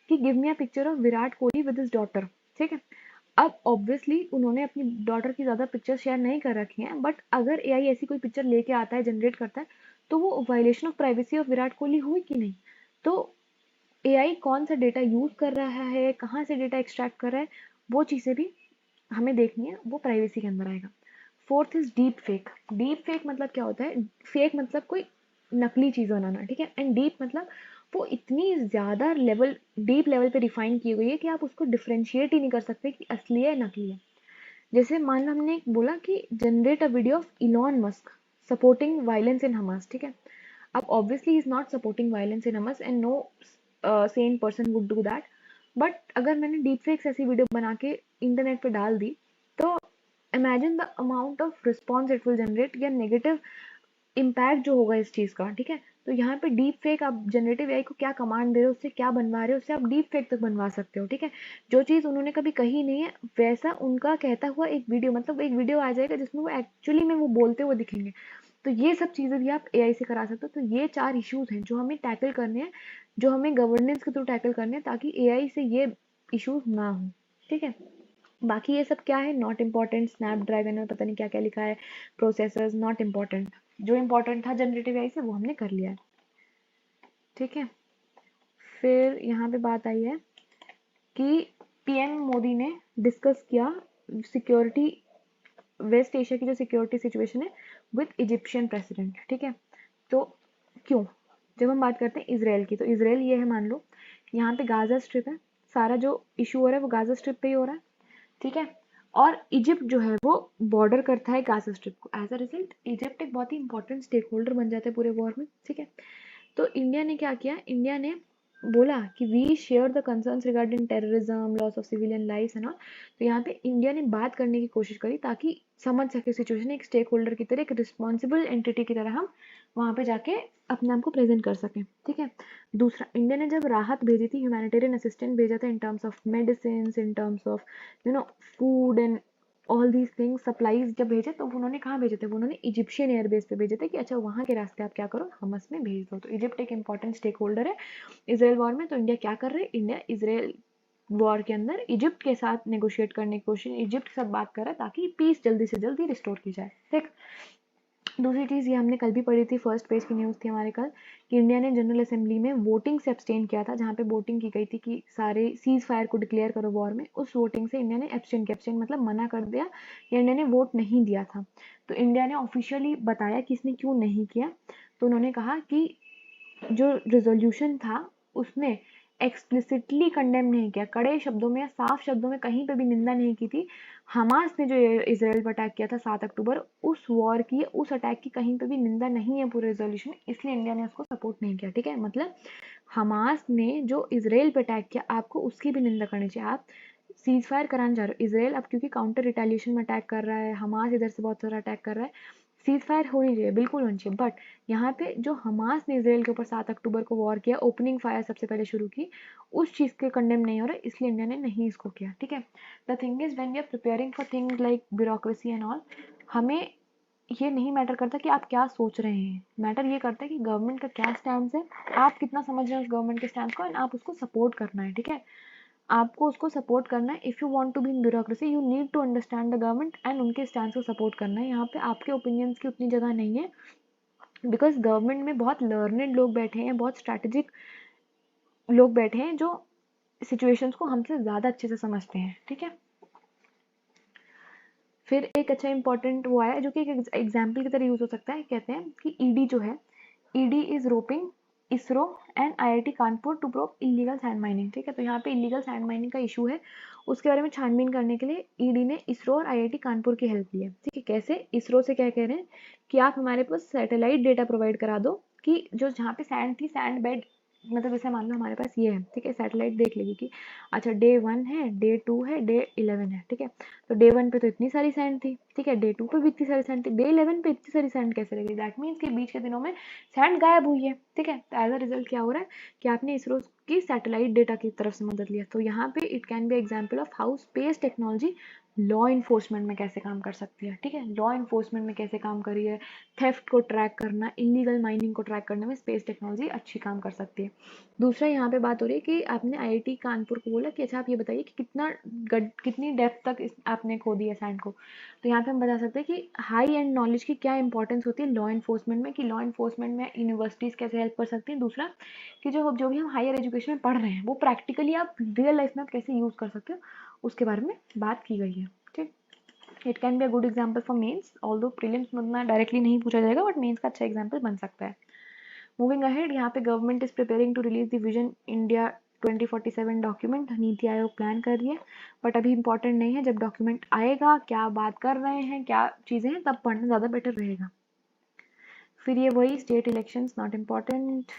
कि give me a picture of Virat Kohli with his daughter, ठीक है। अब ऑब्वियसली उन्होंने अपनी डॉटर की ज़्यादा पिक्चर शेयर नहीं कर रखी हैं, बट अगर एआई ऐसी कोई पिक्चर लेके आता है, जनरेट करता है, तो वो violation of privacy of Virat Kohli हुई कि नहीं। तो एआई कौन सा डेटा यूज़ कर रहा है, कहाँ से डेटा एक्सट्रैक्ट कर रहा है, वो चीज़ें भी हमें देखनी है, वो प्राइवेसी के अंदर आएगा। Fourth is deep fake. Deep fake मतलब क्या होता है, फेक मतलब कोई नकली चीज़ बनाना, ठीक है। एंड डीप मतलब वो इतनी ज़्यादा लेवल, डीप लेवल पे डिफाइन की हुई है कि आप उसको डिफ्रेंशिएट ही नहीं कर सकते कि असली है नकली है। जैसे मान लो हमने बोला कि generate a video of Elon Musk supporting violence in Hamas, ठीक है। अब obviously he is not supporting violence in Hamas and no sane person would do that, but अगर मैंने डीप फेक्स ऐसी वीडियो बना के इंटरनेट पे डाल दी, तो imagine the amount of response it will generate, या नेगेटिव इम्पैक्ट जो होगा इस चीज़ का, ठीक है। तो यहाँ पे डीप फेक आप जनरेटिव एआई को क्या कमांड दे रहे हो, उससे क्या बनवा रहे हो, उससे आप डीप फेक तक बनवा सकते हो, ठीक है। जो चीज़ उन्होंने कभी कही नहीं है वैसा उनका कहता हुआ एक वीडियो, मतलब एक वीडियो आ जाएगा जिसमें वो एक्चुअली में वो बोलते हुए दिखेंगे। तो ये सब चीज़ें भी आप एआई से करा सकते हो। तो ये 4 इश्यूज हैं जो हमें टैकल करने हैं, जो हमें गवर्नेंस के थ्रू टैकल करने हैं, ताकि एआई से ये इश्यूज ना हो, ठीक है। बाकी ये सब क्या है, नॉट इम्पॉर्टेंट। स्नैपड्रैगन में पता नहीं क्या क्या लिखा है, प्रोसेसर्स नॉट इम्पॉर्टेंट। जो इम्पोर्टेंट था जनरेटिव एआई से वो हमने कर लिया है, ठीक है। फिर यहाँ पे बात आई है कि पीएम मोदी ने डिस्कस किया सिक्योरिटी, वेस्ट एशिया की जो सिक्योरिटी सिचुएशन है विद इजिप्शियन प्रेसिडेंट, ठीक है। तो क्यों, जब हम बात करते हैं इसराइल की, तो इसराइल ये है, मान लो यहाँ पे गाजा स्ट्रिप है, सारा जो इशू हो रहा है वो गाजा स्ट्रिप पे ही हो रहा है, ठीक है। और इजिप्ट जो है वो बॉर्डर करता है गाजा स्ट्रिप को, एज अ रिजल्ट इजिप्ट एक बहुत ही इंपॉर्टेंट स्टेक होल्डर बन जाता है पूरे वॉर में, ठीक है। तो इंडिया ने क्या किया, इंडिया ने बोला कि we share the concerns regarding terrorism, loss of civilian lives है ना। तो यहाँ पे इंडिया ने बात करने की कोशिश करी ताकि समझ सके सिचुएशन, एक स्टेक होल्डर की तरह, एक रिस्पॉन्सिबल एंटिटी की तरह हम वहाँ पे जाके अपने आप को प्रेजेंट कर सकें, ठीक है। दूसरा, इंडिया ने जब राहत भेजी थी, ह्यूमैनिटेरियन असिस्टेंस भेजा था in terms of medicine, in terms of food and all these things, supplies जब भेजे तो उन्होंने कहाँ भेजे थे, उन्होंने इजिप्शियन एयरबेस पे भेजे थे कि अच्छा वहाँ के रास्ते आप क्या करो, हमस में भेज दो। तो इजिप्ट एक इंपॉर्टेंट स्टेक होल्डर है इसराइल वॉर में। तो इंडिया क्या कर रहा है, इंडिया इसराइल वॉर के अंदर इजिप्ट के साथ नेगोशिएट करने की कोशिश, इजिप्ट के साथ बात कर रहा है ताकि पीस जल्दी से जल्दी रिस्टोर की जाए, ठीक। दूसरी चीज़ ये हमने कल भी पढ़ी थी, फर्स्ट पेज की न्यूज़ थी हमारे कल, कि इंडिया ने जनरल असेंबली में वोटिंग से अब्सटेन किया था, जहाँ पे वोटिंग की गई थी कि सारे सीज फायर को डिक्लेयर करो वॉर में। उस वोटिंग से इंडिया ने एब्सटेन किया, एब्सटेन मतलब मना कर दिया, या इंडिया ने वोट नहीं दिया था। तो इंडिया ने ऑफिशियली बताया कि इसने क्यों नहीं किया। तो उन्होंने कहा कि जो रिजोल्यूशन था उसने एक्सप्लिसिटली कंडेम नहीं किया, कड़े शब्दों में या साफ शब्दों में कहीं पे भी निंदा नहीं की थी हमास ने जो इसराइल पर अटैक किया था 7 अक्टूबर, उस वॉर की, उस अटैक की कहीं पे भी निंदा नहीं है पूरे रेजोल्यूशन में, इसलिए इंडिया ने उसको सपोर्ट नहीं किया, ठीक है। मतलब हमास ने जो इसराइल पर अटैक किया, आपको उसकी भी निंदा करनी चाहिए। आप सीज फायर कराने जा रहे हो, इसराइल अब क्योंकि काउंटर रिटेलिएशन में अटैक कर रहा है, हमास इधर से बहुत सारा अटैक कर रहा है, सीज फायर होनी चाहिए, बिल्कुल होनी चाहिए। बट यहाँ पे जो हमास ने इसराइल के ऊपर 7 अक्टूबर को वॉर किया, ओपनिंग फायर सबसे पहले शुरू की, उस चीज़ के कंडेम नहीं हो रहा है, इसलिए इंडिया ने नहीं इसको किया, ठीक है। The thing is when we are preparing for things like bureaucracy and all, हमें ये नहीं मैटर करता कि आप क्या सोच रहे हैं, मैटर ये करता है कि गवर्नमेंट का क्या स्टैंड है, आप कितना समझ रहे हो उस गवर्नमेंट के स्टैंड को, एंड आप उसको सपोर्ट करना है, ठीक है। आपको उसको सपोर्ट करना है। If you want to be in bureaucracy you need to understand the government and उनके स्टैंड को सपोर्ट करना है। यहाँ पे आपके ओपिनियंस की उतनी जगह नहीं है, बिकॉज गवर्नमेंट में बहुत लर्नेड लोग बैठे हैं, बहुत स्ट्रैटेजिक लोग बैठे हैं जो सिचुएशंस को हमसे ज़्यादा अच्छे से समझते हैं, ठीक है। फिर एक अच्छा इंपॉर्टेंट वो आया जो कि एक एग्जाम्पल की तरह यूज हो सकता है, कहते हैं कि ईडी जो है, ED is roping ISRO and IIT Kanpur to probe illegal sand mining. ठीक है, तो यहाँ पे इलीगल सैंड माइनिंग का इशू है, उसके बारे में छानबीन करने के लिए ईडी ने इसरो और आईआईटी कानपुर की हेल्प ली है। ठीक है, कैसे? इसरो से क्या कह रहे हैं कि आप हमारे पास सैटेलाइट डेटा प्रोवाइड करा दो कि जो जहाँ पे सैंड थी, सैंड बेड, मतलब जैसे मान लो हमारे पास ये है, ठीक है, सैटेलाइट देख लेगी कि अच्छा डे 1 है, डे 2 है, डे 11 है। ठीक है, तो डे 1 पे तो इतनी सारी सैंड थी, ठीक है, डे 2 पे भी इतनी सारी सैंड थी, डे 11 पे इतनी सारी सैंड कैसे लगी? दैट मीन्स कि बीच के दिनों में सैंड गायब हुई है। ठीक है, तो एज अ रिजल्ट क्या हो रहा है कि आपने इसरो की सैटेलाइट डेटा की तरफ से मदद लिया। तो यहाँ पे it can B example of how space technology law enforcement में कैसे काम कर सकती है। ठीक है, लॉ इन्फोर्समेंट में कैसे काम कर रही है, थेफ्ट को ट्रैक करना, इलीगल माइनिंग को ट्रैक करने में स्पेस टेक्नोलॉजी अच्छी काम कर सकती है। दूसरा यहाँ पे बात हो रही है कि आपने आईआईटी कानपुर को बोला कि अच्छा आप ये बताइए कि कितनी डेप्थ तक आपने खो दिया सैंड को। तो यहाँ पे हम बता सकते हैं कि हाई एंड नॉलेज की क्या इंपॉर्टेंस होती है लॉ इन्फोर्समेंट में, कि लॉ इन्फोर्समेंट में यूनिवर्सिटीज कैसे हेल्प कर सकती हैं। दूसरा कि जो भी हम हायर एजुकेशन में पढ़ रहे हैं वो प्रैक्टिकली आप रियल लाइफ में आप कैसे यूज कर सकते हो, उसके बारे में बात की गई है। ठीक, it can be a good example for mains, although prelims में उतना डायरेक्टली नहीं पूछा जाएगा, बट मेन्स का अच्छा एग्जाम्पल बन सकता है। मूविंग अहेड, यहाँ पे government is preparing to release the vision India 2047 document, NITI Aayog plan कर रही है, बट अभी इंपॉर्टेंट नहीं है, जब डॉक्यूमेंट आएगा, क्या बात कर रहे हैं, क्या चीज़ें हैं, तब पढ़ना ज़्यादा बेटर रहेगा। फिर ये वही स्टेट इलेक्शंस नॉट इम्पॉर्टेंट।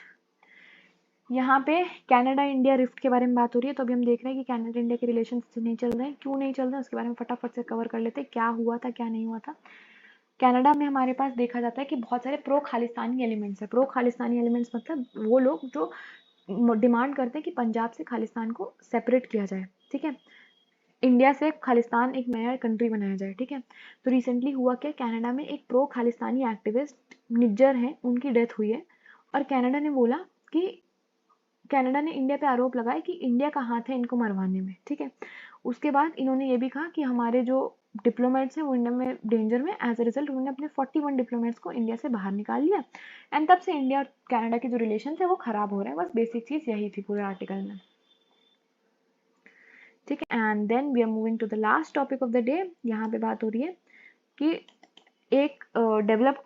यहाँ पे कनाडा इंडिया रिफ्ट के बारे में बात हो रही है, तो अभी हम देख रहे हैं कि कनाडा इंडिया के रिलेशन नहीं चल रहे हैं, क्यों नहीं चल रहे हैं उसके बारे में फटाफट से कवर कर लेते हैं, क्या हुआ था क्या नहीं हुआ था। कनाडा में हमारे पास देखा जाता है कि बहुत सारे प्रो खालिस्तानी एलिमेंट्स है। प्रो खालिस्तानी एलिमेंट्स मतलब वो लोग जो डिमांड करते हैं कि पंजाब से खालिस्तान को सेपरेट किया जाए। ठीक है, इंडिया से खालिस्तान एक नया कंट्री बनाया जाए। ठीक है, तो रिसेंटली हुआ क्या, कनाडा में एक प्रो खालिस्तानी एक्टिविस्ट निज्जर हैं, उनकी डेथ हुई है, और कनाडा ने बोला कि कनाडा ने इंडिया पे आरोप लगाया कि इंडिया का हाथ है इनको मरवाने में। ठीक है, उसके बाद इन्होंने ये भी कहा कि हमारे जो डिप्लोमेट्स हैं वो इंडिया में डेंजर में, एज अ रिजल्ट उन्होंने अपने 41 डिप्लोमेट्स को इंडिया से बाहर निकाल लिया, एंड तब से इंडिया और कनाडा के जो रिलेशन है वो खराब हो रहे हैं। बस बेसिक चीज़ यही थी पूरे आर्टिकल में। ठीक है, and then we are moving to the last topic of the day. यहाँ पे बात हो रही है कि एक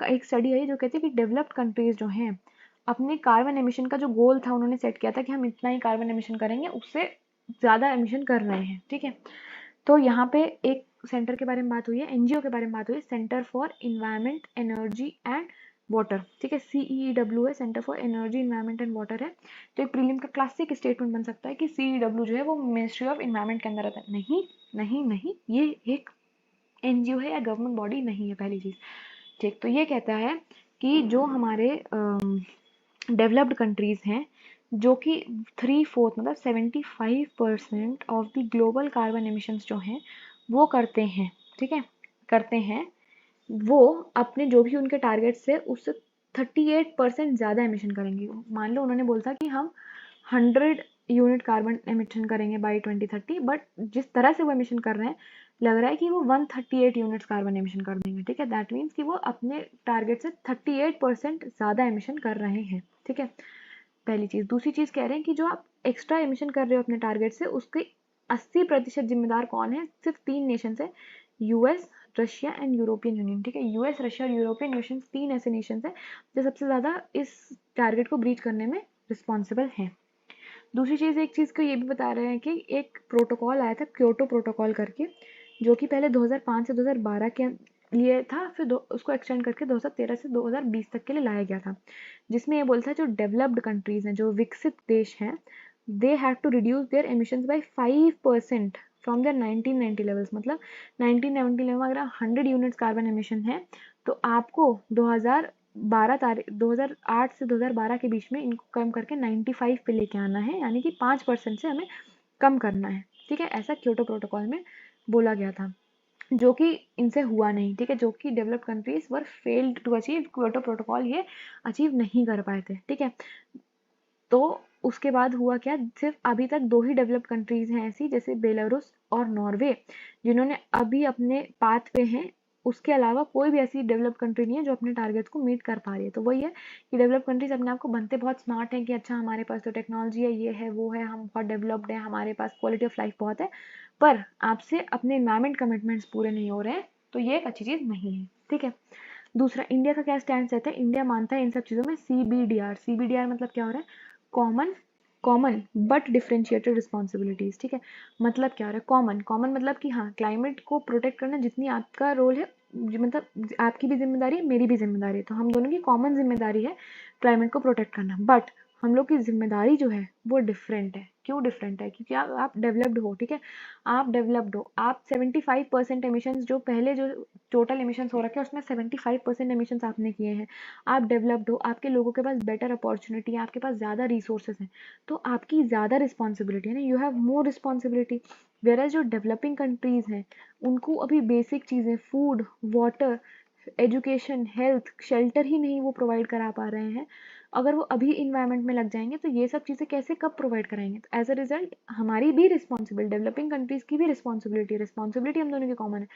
एक स्टडी है जो कहती है कि डेवलप्ड कंट्रीज जो हैं अपने कार्बन एमिशन का जो गोल था उन्होंने सेट किया था कि हम इतना ही कार्बन एमिशन करेंगे, उससे ज़्यादा एमिशन कर रहे हैं। ठीक है, तो यहाँ पे एक सेंटर के बारे में बात हुई है, एनजीओ के बारे में बात हुई है, centre for environment energy and water. ठीक है, CEW है, centre for energy environment and water है। तो एक प्रीलिम का क्लासिक स्टेटमेंट बन सकता है कि CEW जो है वो मिनिस्ट्री ऑफ इन्वायरमेंट के अंदर आता है। नहीं नहीं नहीं, ये एक एनजीओ है या गवर्नमेंट बॉडी नहीं है, पहली चीज़। ठीक, तो ये कहता है कि जो हमारे डेवलप्ड कंट्रीज़ हैं जो कि 3/4 मतलब 75% of the global carbon emissions जो हैं वो करते हैं। ठीक है, करते हैं, वो अपने जो भी उनके टारगेट्स है उससे 38% ज़्यादा एमिशन करेंगे। मान लो उन्होंने बोला था कि हम 100 यूनिट कार्बन एमिशन करेंगे बाई 2030, बट जिस तरह से वो एमिशन कर रहे हैं लग रहा है कि वो 138 यूनिट्स कार्बन एमिशन कर देंगे। ठीक है, दैट मीन्स कि वो अपने टारगेट से 38% ज़्यादा एमिशन कर रहे हैं। ठीक है, पहली चीज़। दूसरी चीज़ कह रहे हैं कि जो आप एक्स्ट्रा एमिशन कर रहे हो अपने टारगेट से उसके 80% जिम्मेदार कौन है? सिर्फ 3 नेशन है, US, Russia and European union. ठीक है, यूएस, रशिया और यूरोपियन यूनियन 3 ऐसे नेशन है जो सबसे ज़्यादा इस टारगेट को ब्रीच करने में रिस्पॉन्सिबल हैं। दूसरी चीज़, एक चीज़ को ये भी बता रहे हैं कि एक प्रोटोकॉल आया था क्योटो प्रोटोकॉल करके, जो कि पहले 2005 से 2012 के लिए था, फिर उसको एक्सटेंड करके 2013 से 2020 तक के लिए लाया गया था, जिसमें ये बोलता है जो डेवलप्ड कंट्रीज हैं, जो विकसित देश हैं, they have to reduce their emissions by 5% from their 1990 levels. मतलब 1990 लेवल में अगर 100 यूनिट्स कार्बन एमिशन है तो आपको 2008 से 2012 के बीच में इनको कम करके 95 पे लेके आना है, यानी कि 5% से हमें कम करना है। ठीक है, ऐसा क्योटो प्रोटोकॉल में बोला गया था, जो कि इनसे हुआ नहीं। ठीक है, जो कि developed countries were failed to achieve Kyoto protocol, ये अचीव नहीं कर पाए थे। ठीक है, तो उसके बाद हुआ क्या, सिर्फ अभी तक 2 ही डेवलप्ड कंट्रीज हैं ऐसी, जैसे बेलारूस और नॉर्वे, जिन्होंने अभी अपने पाथ पे हैं। उसके अलावा कोई भी ऐसी डेवलप्ड कंट्री नहीं है जो अपने टारगेट्स को मीट कर पा रही है। तो वही है कि डेवलप्ड कंट्रीज अपने आप को बनते बहुत स्मार्ट हैं कि अच्छा हमारे पास तो टेक्नोलॉजी है, ये है वो है, हम बहुत डेवलप्ड हैं, हमारे पास क्वालिटी ऑफ लाइफ बहुत है, पर आपसे अपने एनवायरमेंट कमिटमेंट्स पूरे नहीं हो रहे हैं, तो ये एक अच्छी चीज़ नहीं है, ठीक है। दूसरा, इंडिया का क्या स्टैंड रहता है, इंडिया मानता है इन सब चीज़ों में CBDR। CBDR मतलब क्या हो रहा है, common common but differentiated responsibilities, ठीक है। मतलब क्या हो रहा है, कॉमन कॉमन मतलब कि हाँ, क्लाइमेट को प्रोटेक्ट करना जितनी आपका रोल है, मतलब आपकी भी जिम्मेदारी है, मेरी भी जिम्मेदारी है, तो हम दोनों की कॉमन जिम्मेदारी है क्लाइमेट को प्रोटेक्ट करना। बट हम लोग की जिम्मेदारी जो है वो डिफरेंट है। क्यों डिफरेंट है, क्योंकि आप डेवलप्ड हो, ठीक है। आप डेवलप्ड हो, आप 75% एमिशंस, जो पहले जो टोटल एमिशंस हो रखे हैं उसमें 75% एमिशंस आपने किए हैं। आप डेवलप्ड हो, आपके लोगों के पास बेटर अपॉर्चुनिटी है, आपके पास ज़्यादा रिसोर्सेज हैं, तो आपकी ज़्यादा रिस्पॉन्सिबिलिटी है ना, you have more responsibility. Whereas जो डेवलपिंग कंट्रीज़ हैं उनको अभी बेसिक चीज़ें, food, water, education, health, shelter ही नहीं वो प्रोवाइड करा पा रहे हैं। अगर वो अभी इन्वायरमेंट में लग जाएंगे तो ये सब चीज़ें कैसे कब प्रोवाइड कराएंगे। तो एज अ रिजल्ट हमारी भी रिस्पॉन्सिबिलिटी, डेवलपिंग कंट्रीज़ की भी रिस्पॉन्सिबिलिटी हम दोनों की कॉमन है।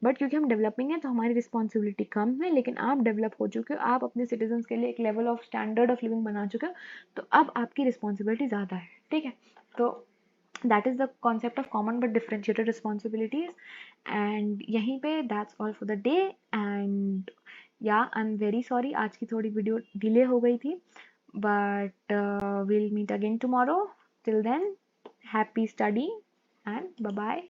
बट क्योंकि हम डेवलपिंग है तो हमारी रिस्पॉन्सिबिलिटी कम है, लेकिन आप डेवलप हो चुके हो, आप अपने सिटीजन्स के लिए एक level of standard of living बना चुके हो, तो अब आपकी रिस्पॉन्सिबिलिटी ज़्यादा है, ठीक है। तो that is the concept of common but differentiated responsibilities, and यहीं पे that's all for the day, and yeah, I'm very sorry आज की थोड़ी वीडियो डिले हो गई थी, but we'll meet again tomorrow. Till then, happy studying and bye bye.